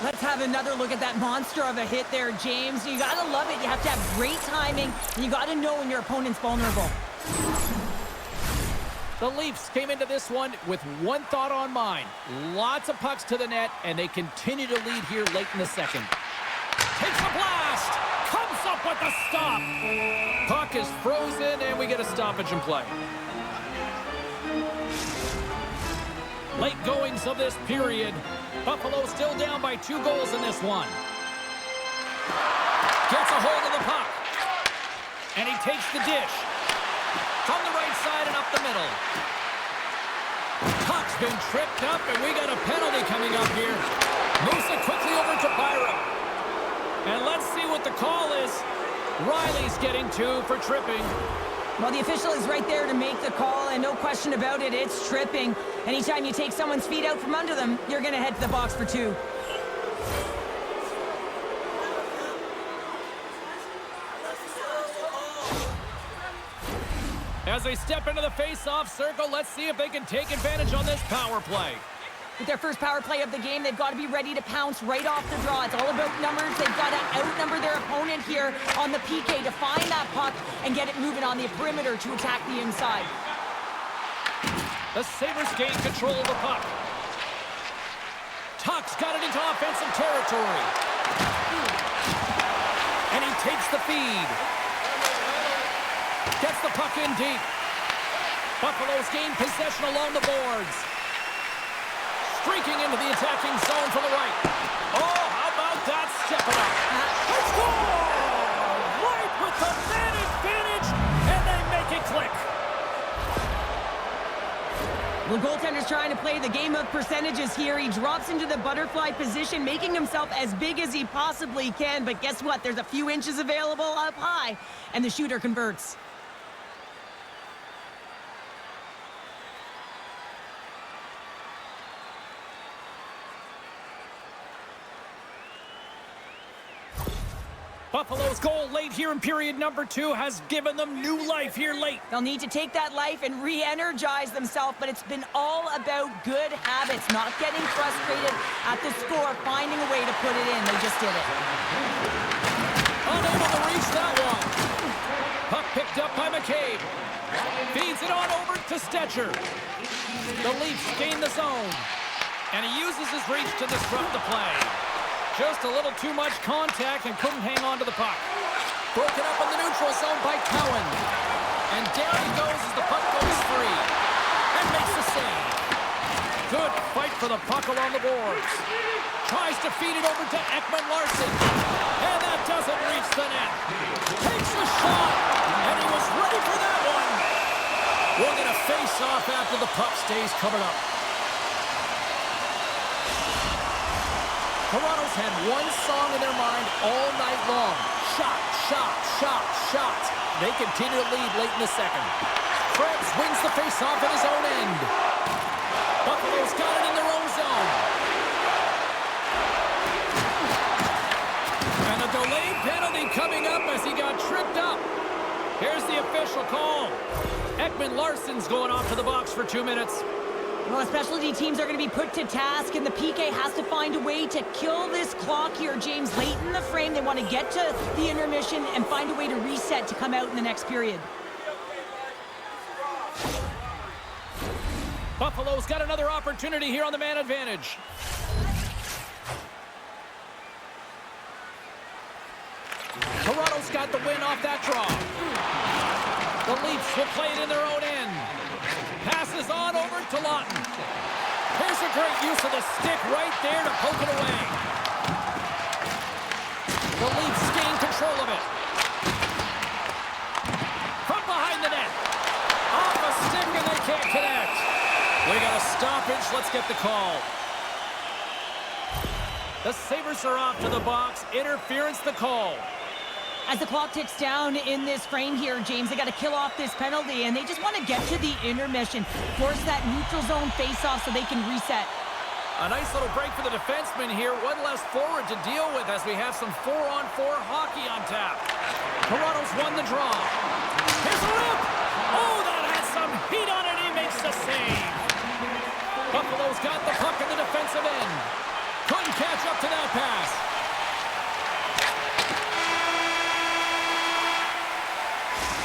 Let's have another look at that monster of a hit there, James. You got to love it. You have to have great timing, and you got to know when your opponent's vulnerable. The Leafs came into this one with one thought on mind. Lots of pucks to the net, and they continue to lead here late in the second. Takes a blast! Comes up with the stop! Puck is frozen, and we get a stoppage in play. Late goings of this period. Buffalo still down by 2 goals in this one. Gets a hold of the puck. And he takes the dish. From the right side and up the middle. Puck's been tripped up, and we got a penalty coming up here. Moves it quickly over to Byram. And let's see what the call is. Riley's getting 2 for tripping. Well, the official is right there to make the call, and no question about it, it's tripping. Anytime you take someone's feet out from under them, you're going to head to the box for 2. As they step into the face-off circle, let's see if they can take advantage on this power play. With their first power play of the game, they've got to be ready to pounce right off the draw. It's all about numbers. They've got to outnumber their opponent here on the PK to find that puck and get it moving on the perimeter to attack the inside. The Sabres gain control of the puck. Tuck's got it into offensive territory. And he takes the feed. Gets the puck in deep. Buffalo's gained possession along the boards. Streaking into the attacking zone from the right. Oh, how about that? Step it up. Score! Right with the man advantage, and they make it click. The goaltender's trying to play the game of percentages here. He drops into the butterfly position, making himself as big as he possibly can. But guess what? There's a few inches available up high, and the shooter converts. Buffalo's goal late here in period number 2 has given them new life here late. They'll need to take that life and re-energize themselves, but it's been all about good habits, not getting frustrated at the score, finding a way to put it in. They just did it. Unable to reach that one. Puck picked up by McCabe. Feeds it on over to Stetcher. The Leafs gain the zone. And he uses his reach to disrupt the play. Just a little too much contact and couldn't hang on to the puck. Broken up in the neutral zone by Cowan. And down he goes as the puck goes free. And makes the save. Good fight for the puck along the boards. Tries to feed it over to Ekman Larsson. And that doesn't reach the net. Takes the shot. And he was ready for that one. We're going to face off after the puck stays covered up. Toronto's had one song in their mind all night long. Shot, shot, shot, shot. They continue to lead late in the second. Krebs wins the face-off at his own end. Buffalo's got it in their own zone. And a delayed penalty coming up as he got tripped up. Here's the official call. Ekman Larsson's going off to the box for 2 minutes. Well, specialty teams are going to be put to task, and the PK has to find a way to kill this clock here, James. Late in the frame, they want to get to the intermission and find a way to reset to come out in the next period. Buffalo's got another opportunity here on the man advantage. Toronto's got the win off that draw. The Leafs will play it in their own end. Passes on over to Lawton. Here's a great use of the stick right there to poke it away. The Leafs gain control of it. From behind the net. Off a stick and they can't connect. We got a stoppage. Let's get the call. The Sabres are off to the box. Interference the call. As the clock ticks down in this frame here, James, they got to kill off this penalty, and they just want to get to the intermission, force that neutral zone face-off so they can reset. A nice little break for the defenseman here. One less forward to deal with as we have some 4-on-4 hockey on tap. Toronto's won the draw. Here's a rip! Oh, that has some heat on it. He makes the save. Buffalo's got the puck in the defensive end. Couldn't catch up to that pass.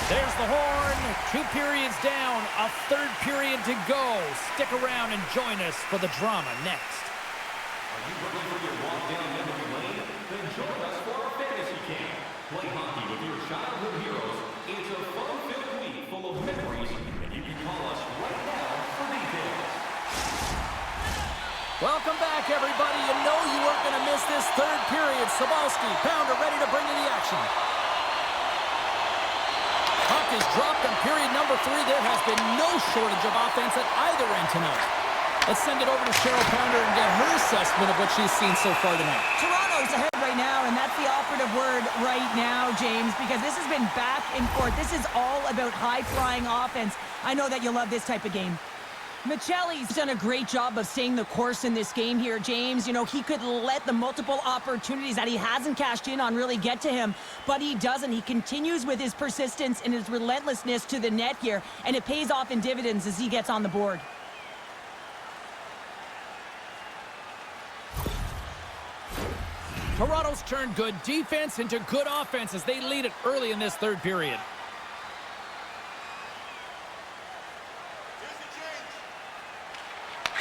There's the horn. 2 periods down. A 3rd period to go. Stick around and join us for the drama next. Are you ready for your walk down memory lane? Then join us for our fantasy camp. Play hockey with your childhood heroes. It's a fun-filled week full of memories, and you can call us right now for details. Welcome back, everybody. You know you weren't going to miss this 3rd period. Sabalski, Pounder ready to bring in the action. Puck is dropped in period number 3. There has been no shortage of offense at either end tonight. Let's send it over to Cheryl Pounder and get her assessment of what she's seen so far tonight. Toronto's ahead right now, and that's the operative word right now, James, because this has been back and forth. This is all about high-flying offense. I know that you love this type of game. Michelli's done a great job of staying the course in this game here, James. You know, he could let the multiple opportunities that he hasn't cashed in on really get to him, but he doesn't. He continues with his persistence and his relentlessness to the net here, and it pays off in dividends as he gets on the board. Toronto's turned good defense into good offense as they lead it early in this 3rd period.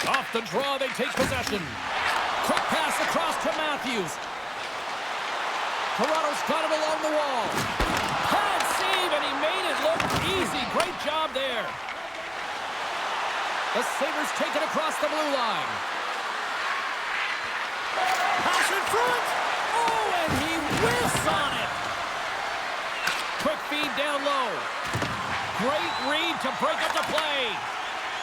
Off the draw, they take possession. Quick pass across to Matthews. Toronto's got it along the wall. Pad save, and he made it look easy. Great job there. The Sabres take it across the blue line. Pass in front. Oh, and he whiffs on it. Quick feed down low. Great read to break up the play.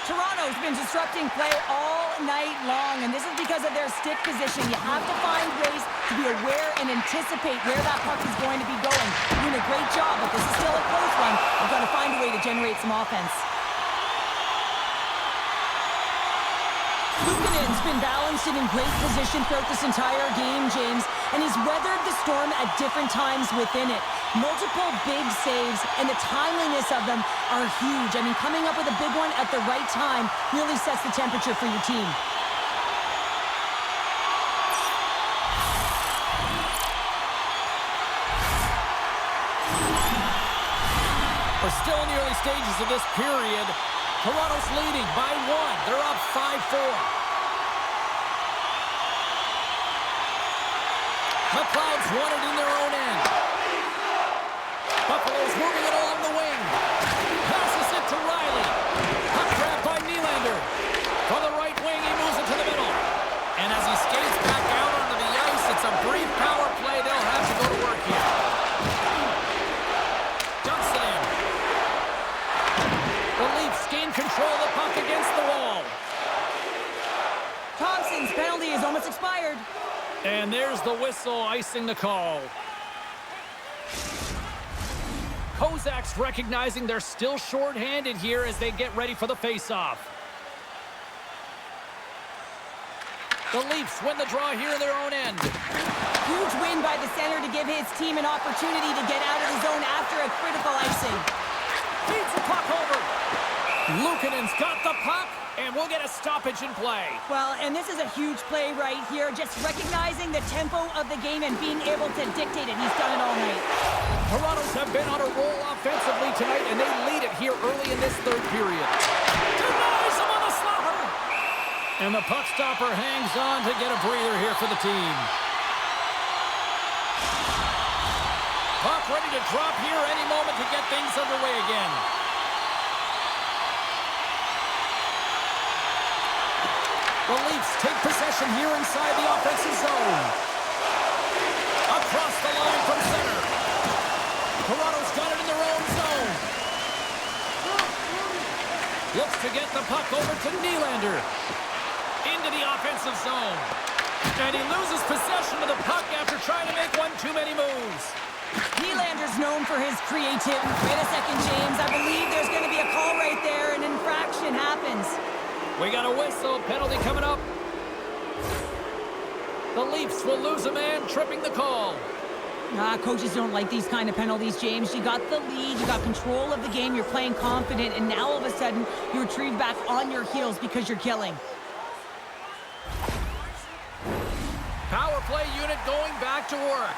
Toronto's been disrupting play all night long, and this is because of their stick position. You have to find ways to be aware and anticipate where that puck is going to be going. You're doing a great job, but this is still a close one. You've got to find a way to generate some offense. Luukkonen's been balanced and in great position throughout this entire game, James, and he's weathered the storm at different times within it. Multiple big saves, and the timeliness of them are huge. I mean, coming up with a big one at the right time really sets the temperature for your team. We're still in the early stages of this period. Toronto's leading by 1. They're up 5-4. McLeod's won it in their own end. Buffalo's moving it along the wing. Passes it to Riley. Puck grabbed by Nylander. From the right wing, he moves it to the middle. And as he skates back out onto the ice, it's a brief power play. They'll have to go to work here. Dumps it in. The Leafs gain control of the puck against the wall. Thompson's penalty is almost expired. And there's the whistle icing the call. Kozak's recognizing they're still short-handed here as they get ready for the face-off. The Leafs win the draw here in their own end. Huge win by the center to give his team an opportunity to get out of the zone after a critical icing. Feeds the puck over. Luukkonen's got the puck. And we'll get a stoppage in play. Well, and this is a huge play right here. Just recognizing the tempo of the game and being able to dictate it. He's done it all night. Toronto's have been on a roll offensively tonight, and they lead it here early in this third period. Denies him on the slapper. And the puck stopper hangs on to get a breather here for the team. Puck ready to drop here any moment to get things underway again. The Leafs take possession here inside the offensive zone. Across the line from center. Toronto's got it in their own zone. Looks to get the puck over to Nylander. Into the offensive zone. And he loses possession of the puck after trying to make one too many moves. Nylander's known for his creativity. Wait a second, James. I believe there's going to be a call right there. An infraction happens. We got a whistle. Penalty coming up. The Leafs will lose a man, tripping the call. Coaches don't like these kind of penalties, James. You got the lead, you got control of the game, you're playing confident, and now all of a sudden, you retrieve back on your heels because you're killing. Power play unit going back to work.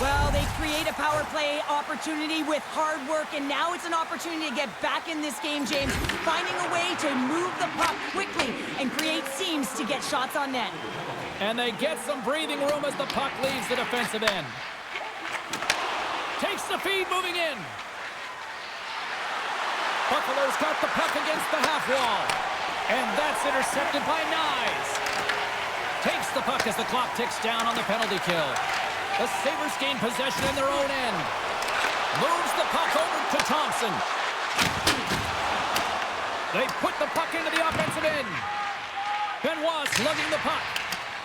Well, they create a power play opportunity with hard work, and now it's an opportunity to get back in this game, James. Finding a way to move the puck quickly and create seams to get shots on net. And they get some breathing room as the puck leaves the defensive end. Takes the feed, moving in. Buffalo's got the puck against the half wall. And that's intercepted by Nyes. Takes the puck as the clock ticks down on the penalty kill. The Sabres gain possession in their own end. Moves the puck over to Thompson. They put the puck into the offensive end. Benoit's lugging the puck.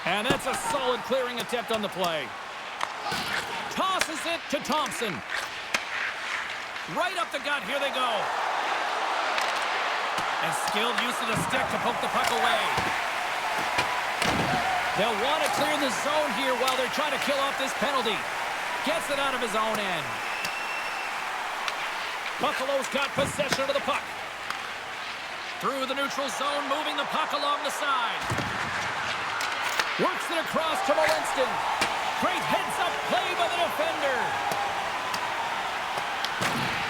And that's a solid clearing attempt on the play. Tosses it to Thompson. Right up the gut. Here they go. And skilled use of the stick to poke the puck away. They'll want to clear the zone here while they're trying to kill off this penalty. Gets it out of his own end. Buffalo's got possession of the puck. Through the neutral zone, moving the puck along the side. Works it across to Molinskin. Great heads-up play by the defender.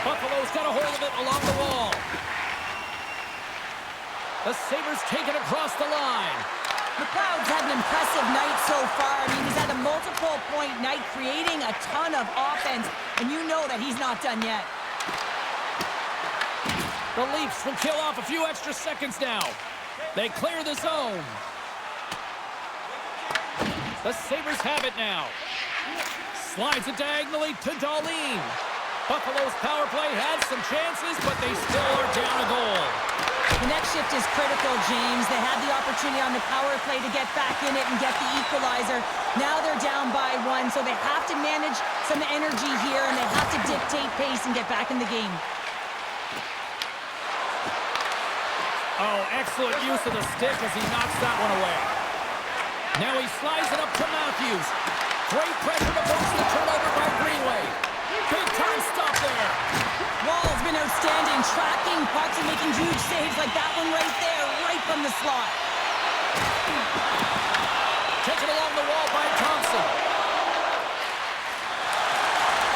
Buffalo's got a hold of it along the wall. The Sabres take it across the line. McLeod's had an impressive night so far. I mean, he's had a multiple-point night, creating a ton of offense, and you know that he's not done yet. The Leafs will kill off a few extra seconds now. They clear the zone. The Sabres have it now. Slides it diagonally to Dahlin. Buffalo's power play had some chances, but they still are down a goal. The next shift is critical, James. They had the opportunity on the power play to get back in it and get the equalizer. Now they're down by one, so they have to manage some energy here, and they have to dictate pace and get back in the game. Oh, excellent use of the stick as he knocks that one away. Now he slides it up to Matthews. Great pressure to force the turnover by Greenway. Big time stop there. Wall's been outstanding, tracking pucks and making huge saves like that one right there, right from the slot. Taken along the wall by Thompson.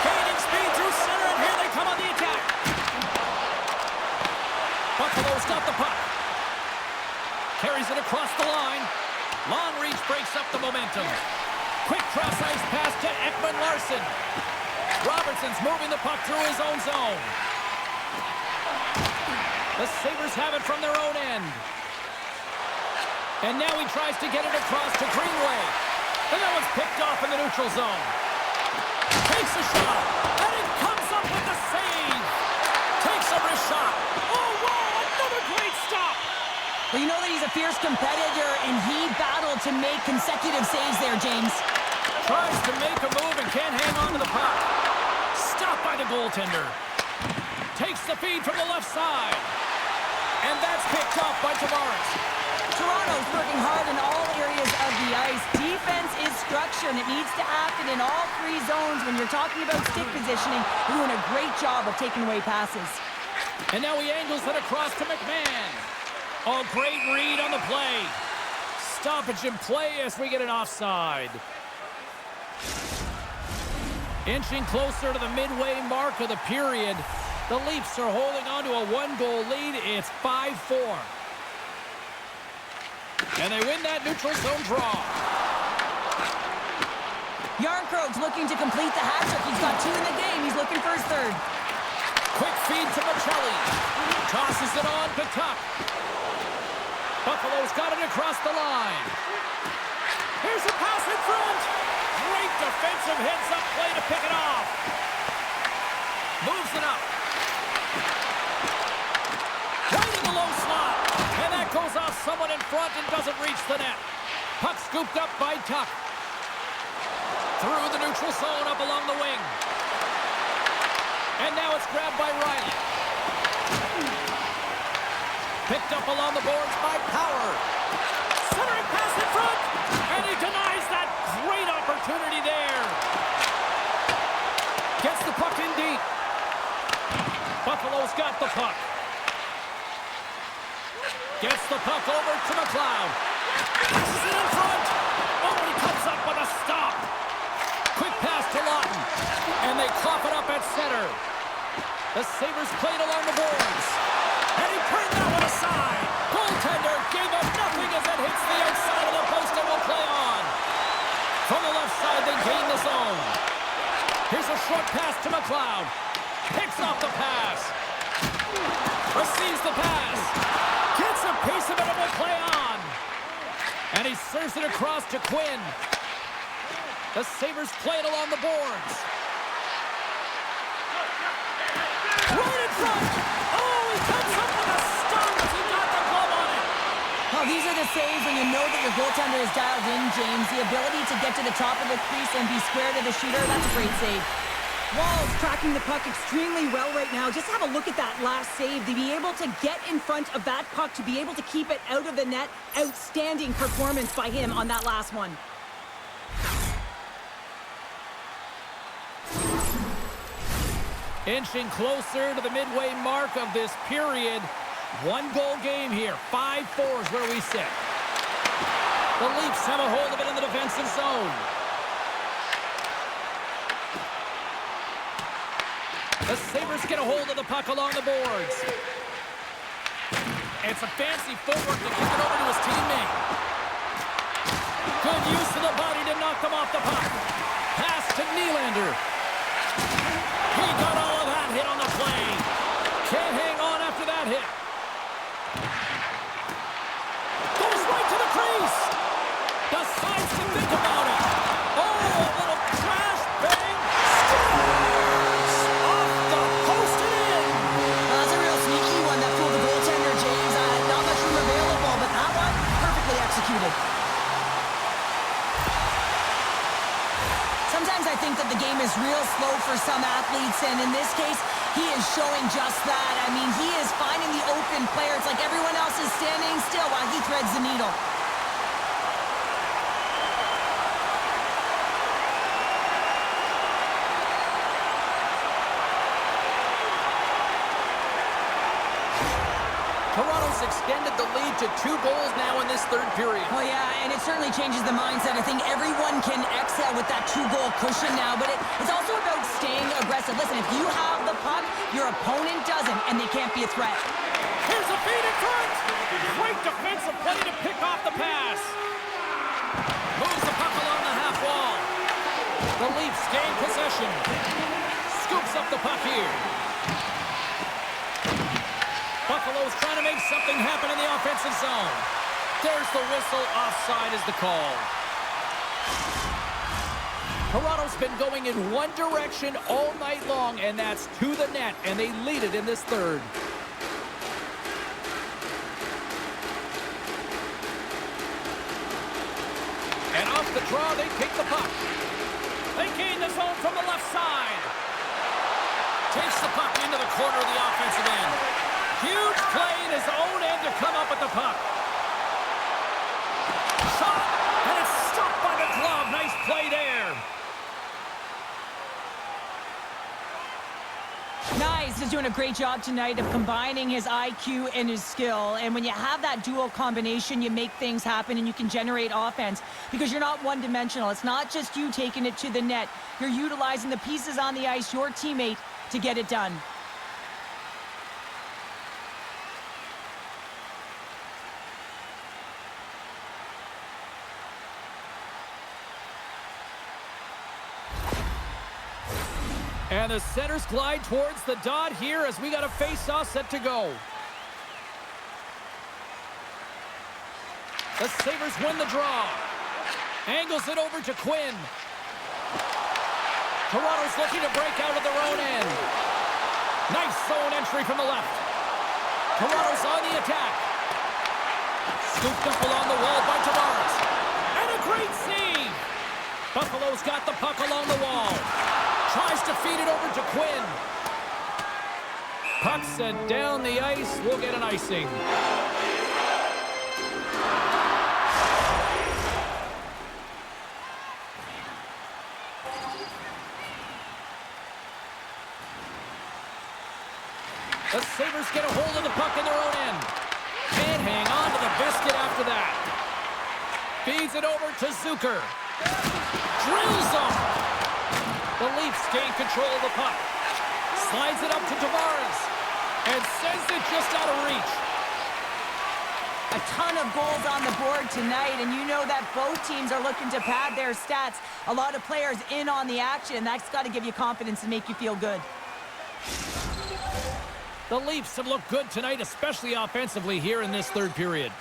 Gaining speed through center, and here they come on the attack. Buffalo's got the puck. Carries it across the line. Long reach breaks up the momentum. Quick cross-ice pass to Ekman-Larsson. Robertson's moving the puck through his own zone. The Sabres have it from their own end. And now he tries to get it across to Greenway. And that one's picked off in the neutral zone. Takes a shot. And it comes up with the save. Takes a wrist shot. Oh, wow, another great stop. Well, you know that he's a fierce competitor, and he battled to make consecutive saves there, James. Tries to make a move and can't hang on to the puck. Stopped by the goaltender. Takes the feed from the left side. And that's picked off by Tavares. Toronto's working hard in all areas of the ice. Defense is structure, and it needs to happen in all three zones. When you're talking about stick positioning, you're doing a great job of taking away passes. And now he angles it across to McMahon. Oh, great read on the play. Stoppage in play as we get an offside. Inching closer to the midway mark of the period. The Leafs are holding on to a one-goal lead. It's 5-4. And they win that neutral zone draw. Yarncroke's looking to complete the hat trick. He's got 2 in the game. He's looking for his 3rd. Quick feed to Michelli. Tosses it on to Tuck. Buffalo's got it across the line. Here's a pass in front. Great defensive heads-up play to pick it off. Moves it up. Right in the low slot. And that goes off someone in front and doesn't reach the net. Puck scooped up by Tuck. Through the neutral zone up along the wing. And now it's grabbed by Riley. Picked up along the boards by Power. Centering pass in front. And he denies that great opportunity there. Gets the puck in deep. Buffalo's got the puck. Gets the puck over to McLeod. Passes it in front. Oh, he comes up with a stop. Quick pass to Lawton. And they cough it up at center. The Sabres played along the boards. And he turned that one aside. Goaltender gave him nothing as it hits the outside of the post and will play on. From the left side, they gain the zone. Here's a short pass to McLeod. Picks off the pass. Receives the pass. Gets a piece of it and will play on. And he serves it across to Quinn. The Sabres play it along the boards. Right in front. Oh, he comes up with a stop as he got the glove on it. Well, these are the saves when you know that your goaltender is dialed in, James. The ability to get to the top of the crease and be square to the shooter, that's a great save. Wall's tracking the puck extremely well right now. Just have a look at that last save. To be able to get in front of that puck, to be able to keep it out of the net, outstanding performance by him on that last one. Inching closer to the midway mark of this period. One-goal game here. 5-4 is where we sit. The Leafs have a hold of it in the defensive zone. The Sabres get a hold of the puck along the boards. It's a fancy footwork to kick it over to his teammate. Good use of the body to knock them off the puck. Pass to Nylander. He got all of that hit on the play. Can't hang on after that hit. Goes right to the crease. Decides to think about it. Oh, a little trash bang. Scores! Off the post and in. Well, that's a real sneaky one that fooled the goaltender, James. Not much room available, but that one, perfectly executed. Sometimes I think that the game is real slow for some athletes, and in this case, he is showing just that. I mean, he is finding the open player. It's like everyone else is standing still while he threads the needle. Toronto's extended the lead to 2 goals now in this third period. Well, yeah, and it certainly changes the mindset. I think everyone can exhale with that 2-goal cushion now, but it's also about staying aggressive. Listen, if you have the puck, your opponent doesn't, and they can't be a threat. Here's a feed in front. Great defensive play to pick off the pass. Moves the puck along the half wall. The Leafs gain possession. Scoops up the puck here. Buffalo's trying to make something happen in the offensive zone. There's the whistle. Offside is the call. Toronto's been going in one direction all night long, and that's to the net, and they lead it in this third. And off the draw, they take the puck. They gain the zone from the left side. Takes the puck into the corner of the offensive end. Huge play in his own end to come up with the puck. Shot, and it's stopped by the glove. Nice play there. Nice. He's doing a great job tonight of combining his IQ and his skill. And when you have that dual combination, you make things happen and you can generate offense because you're not one-dimensional. It's not just you taking it to the net. You're utilizing the pieces on the ice, your teammate, to get it done. And the centers glide towards the dot here as we got a face-off set to go. The Sabres win the draw. Angles it over to Quinn. Toronto's looking to break out of their own end. Nice zone entry from the left. Toronto's on the attack. Scooped up along the wall by Tavares. And a great save. Buffalo's got the puck along the wall. Tries to feed it over to Quinn. Puck sent down the ice. We'll get an icing. The Sabres get a hold of the puck in their own end. Can't hang on to the biscuit after that. Feeds it over to Zucker. Drills him. The Leafs gain control of the puck. Slides it up to Tavares. And sends it just out of reach. A ton of goals on the board tonight, and you know that both teams are looking to pad their stats. A lot of players in on the action, and that's got to give you confidence and make you feel good. The Leafs have looked good tonight, especially offensively here in this third period.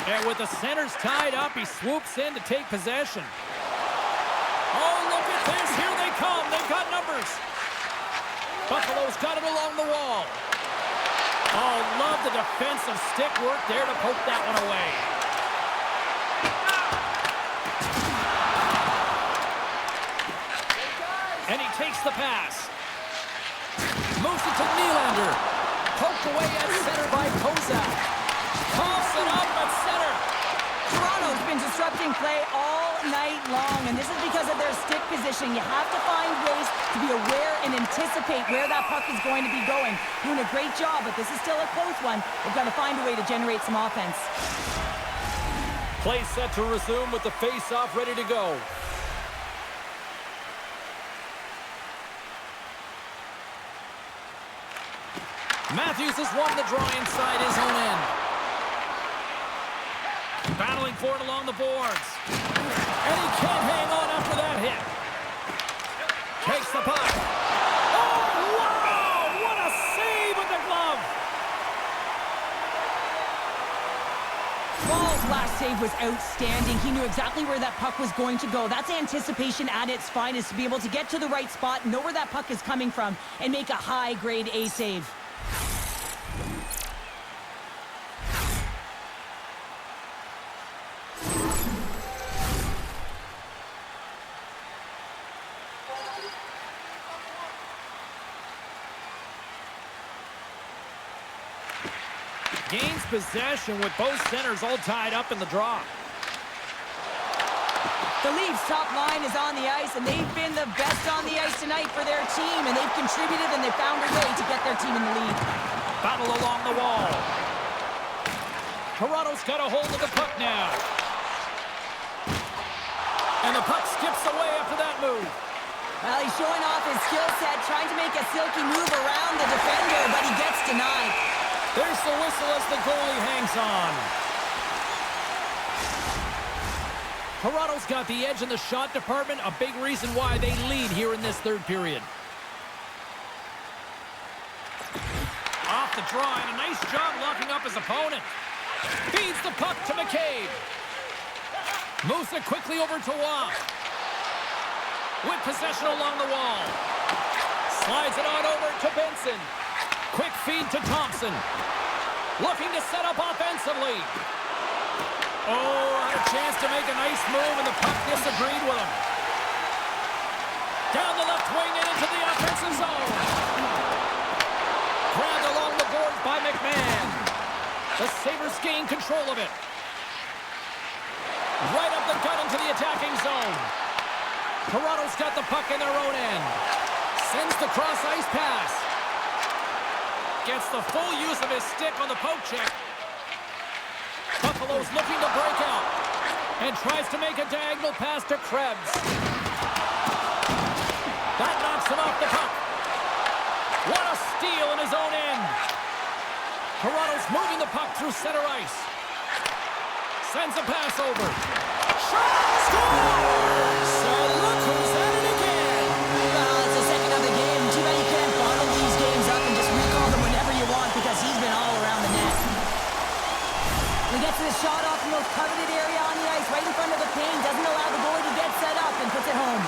And with the centers tied up, he swoops in to take possession. Oh, look at this. Here they come. They've got numbers. Buffalo's got it along the wall. Oh, love the defensive stick work there to poke that one away. And he takes the pass. Moves it to Nylander. Poked away at center by Kozak. Toss it up at center. Toronto's been disrupting play all night long, and this is because of their stick position. You have to find ways to be aware and anticipate where that puck is going to be going. Doing a great job, but this is still a close one. They've got to find a way to generate some offense. Play set to resume with the face-off ready to go. Matthews has won the draw inside his own end. Battling for it along the boards. And he can't hang on after that hit. Takes the puck. Oh, wow! What a save with the glove! Ball's last save was outstanding. He knew exactly where that puck was going to go. That's anticipation at its finest, to be able to get to the right spot, know where that puck is coming from, and make a high-grade A save. Gains possession with both centers all tied up in the draw. The Leafs' top line is on the ice, and they've been the best on the ice tonight for their team, and they've contributed and they've found a way to get their team in the lead. Battle along the wall. Toronto's got a hold of the puck now. And the puck skips away after that move. Well, he's showing off his skill set, trying to make a silky move around the defender, but he gets denied. There's the whistle as the goalie hangs on. Toronto's got the edge in the shot department, a big reason why they lead here in this third period. Off the draw, and a nice job locking up his opponent. Feeds the puck to McCabe. Moves it quickly over to Waugh. With possession along the wall. Slides it on over to Benson. Quick feed to Thompson. Looking to set up offensively. Oh, had a chance to make a nice move, and the puck disagreed with him. Down the left wing and into the offensive zone. Grabbed along the boards by McMahon. The Sabres gain control of it. Right up the gut into the attacking zone. Toronto's got the puck in their own end. Sends the cross-ice pass. Gets the full use of his stick on the poke check. Buffalo's looking to break out. And tries to make a diagonal pass to Krebs. That knocks him off the puck. What a steal in his own end. Toronto's moving the puck through center ice. Sends a pass over. Shot! Scores! So look who's at it again. Well, it's the second of the game. Too bad you can't bottle these games up and just recall them whenever you want because he's been all around the net. He gets the shot off the most coveted area on the ice, right in front of the pane. Doesn't allow the goalie to get set up and puts it home.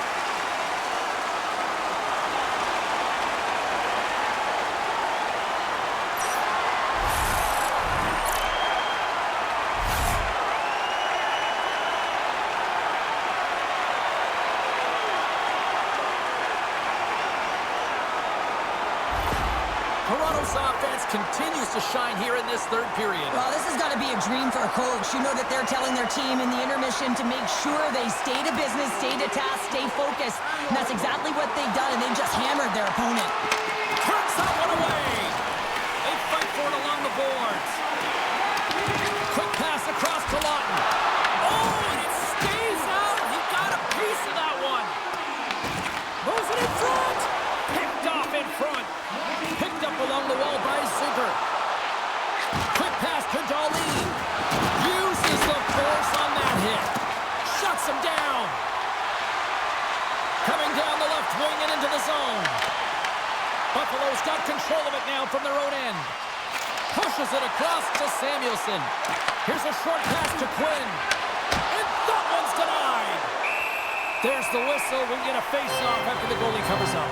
Toronto's offense continues to shine here in this third period. Well, this has got to be a dream for a coach. You know that they're telling their team in the intermission to make sure they stay to business, stay to task, stay focused. And that's exactly what they've done, and they've just hammered their opponent. Turns that one away. They fight for it along the boards. Quick pass across to Lawton. Oh, and it stays out. He got a piece of that one. Moves it in front. Picked off in front. Picked up along the wall by Zucker. Quick pass to Darlene. Uses the force on that hit. Shuts him down. Coming down the left wing and into the zone. Buffalo's got control of it now from their own end. Pushes it across to Samuelson. Here's a short pass to Quinn. And that one's denied. There's the whistle. We get a face-off after the goalie covers up.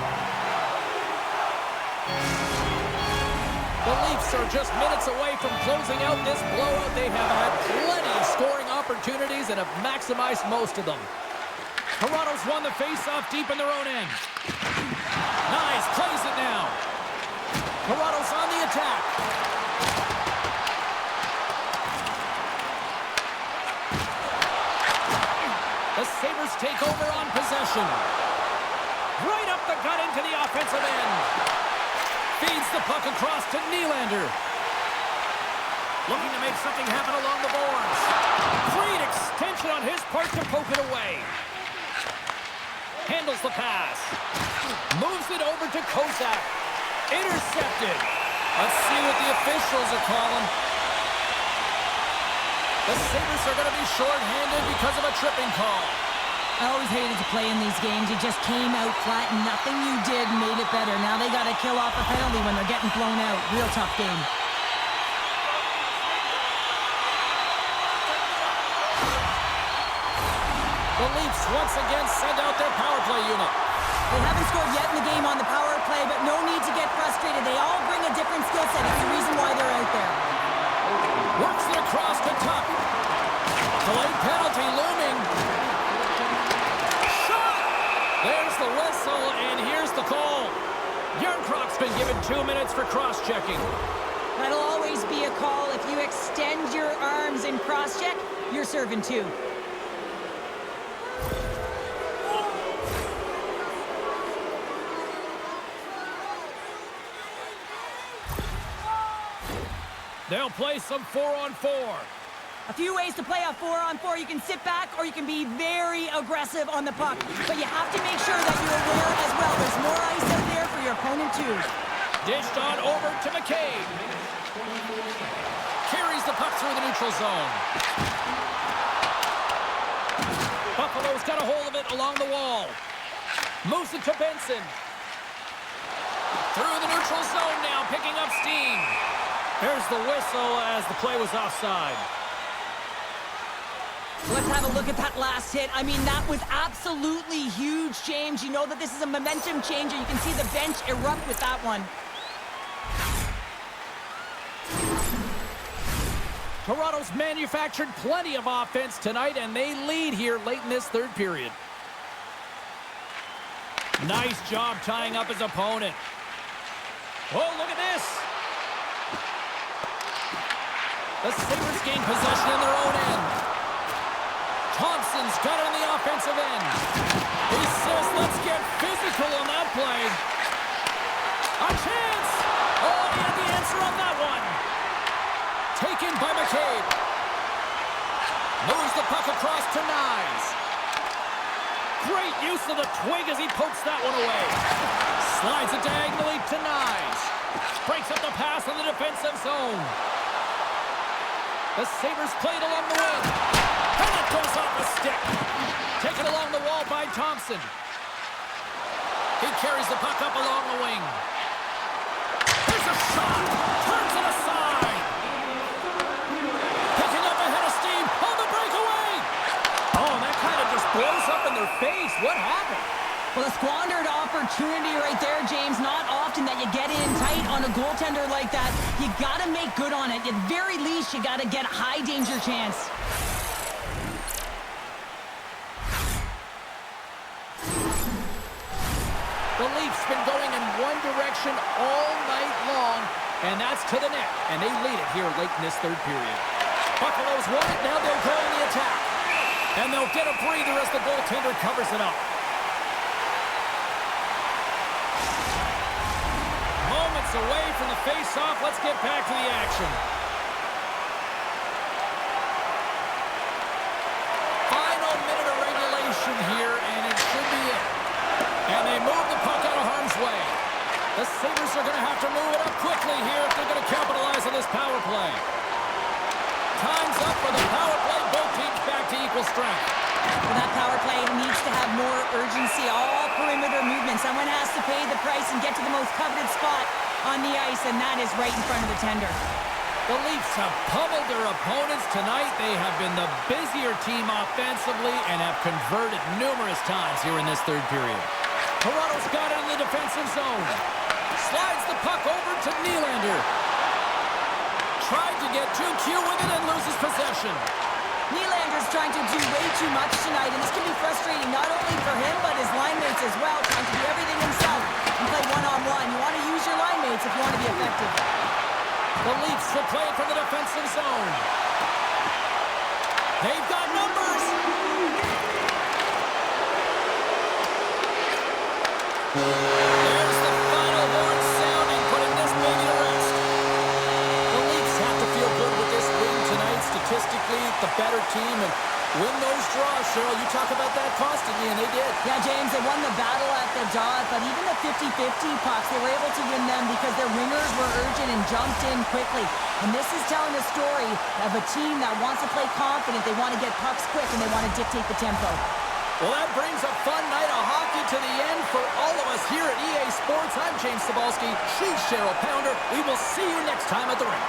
The Leafs are just minutes away from closing out this blowout. They have had plenty of scoring opportunities and have maximized most of them. Toronto's won the face-off deep in their own end. Nice, plays it now. Toronto's on the attack. The Sabres take over on possession. Right up the gut into the offensive end. Feeds the puck across to Nylander. Looking to make something happen along the boards. Great extension on his part to poke it away. Handles the pass. Moves it over to Kozak. Intercepted. Let's see what the officials are calling. The Sabres are going to be short-handed because of a tripping call. I always hated to play in these games. You just came out flat and nothing you did made it better. Now they got to kill off a penalty when they're getting blown out. Real tough game. The Leafs once again send out their power play unit. They haven't scored yet in the game on the power play, but no need to get frustrated. They all bring a different skill set. It's the reason why they're out there. Works it across to Tuck. Delayed penalty looming. Shot! There's the whistle, and here's the call. Yarncroft's been given 2 minutes for cross-checking. That'll always be a call. If you extend your arms in cross-check, you're serving two. They'll play some 4-on-4. A few ways to play a 4-on-4. You can sit back or you can be very aggressive on the puck. But you have to make sure that you're aware as well. There's more ice out there for your opponent too. Dished on over to McCabe. Carries the puck through the neutral zone. Buffalo's got a hold of it along the wall. Moves it to Benson. Through the neutral zone now, picking up steam. There's the whistle as the play was offside. Let's have a look at that last hit. I mean, that was absolutely huge, James. You know that this is a momentum changer. You can see the bench erupt with that one. Toronto's manufactured plenty of offense tonight, and they lead here late in this third period. Nice job tying up his opponent. Oh, look at this. The Sabres gain possession in their own end. Thompson Leafs got it on the offensive end. He says, let's get physical on that play. A chance! Oh, he had the answer on that one. Taken by McCabe. Moves the puck across to Nyes. Great use of the twig as he pokes that one away. Slides it diagonally to Nyes. Breaks up the pass in the defensive zone. The Sabres played along the wing. And it goes off the stick. Taken along the wall by Thompson. He carries the puck up along the wing. There's a shot. Turns it aside. Picking up ahead of steam on the breakaway. Oh, and that kind of just blows up in their face. What happened? Well, a squandered opportunity right there, James. Not often that you get in tight on a goaltender like that. You got to make good on it. At very least, you got to get a high danger chance. The Leafs been going in one direction all night long, and that's to the net. And they lead it here late in this third period. Buffalo's won it. Now they'll go in the attack. And they'll get a breather as the goaltender covers it up. Moments away from the face-off. Let's get back to the action. Final minute of regulation here, and it should be it. And they move the puck out of harm's way. The Sabres are going to have to move it up quickly here if they're going to capitalize on this power play. Time's up for the power play. Both teams back to equal strength. Well, that power play needs to have more urgency. All perimeter movement. Someone has to pay the price and get to the most coveted spot on the ice, and that is right in front of the tender. The Leafs have pummeled their opponents tonight. They have been the busier team offensively and have converted numerous times here in this third period. Toronto's got it in the defensive zone. Slides the puck over to Nylander. Tried to get too cute with it and loses possession. Nylander's trying to do way too much tonight, and this can be frustrating not only for him, but his line mates as well, trying to do everything himself and play one-on-one. You want to use your line mates if you want to be effective. The Leafs will play from the defensive zone. They've got numbers. There's the final horn sounding, putting this baby to rest. The Leafs have to feel good with this win tonight. Statistically, the better team, and win those draws, Cheryl. You talk about that constantly, and they did. Yeah, James, they won the battle at the dot, but even the 50-50 pucks, they were able to win them because their wingers were urgent and jumped in quickly. And this is telling a story of a team that wants to play confident. They want to get pucks quick, and they want to dictate the tempo. Well, that brings a fun night of hockey to the end for all of us here at EA Sports. I'm James Cebulski. She's Cheryl Pounder. We will see you next time at the rink.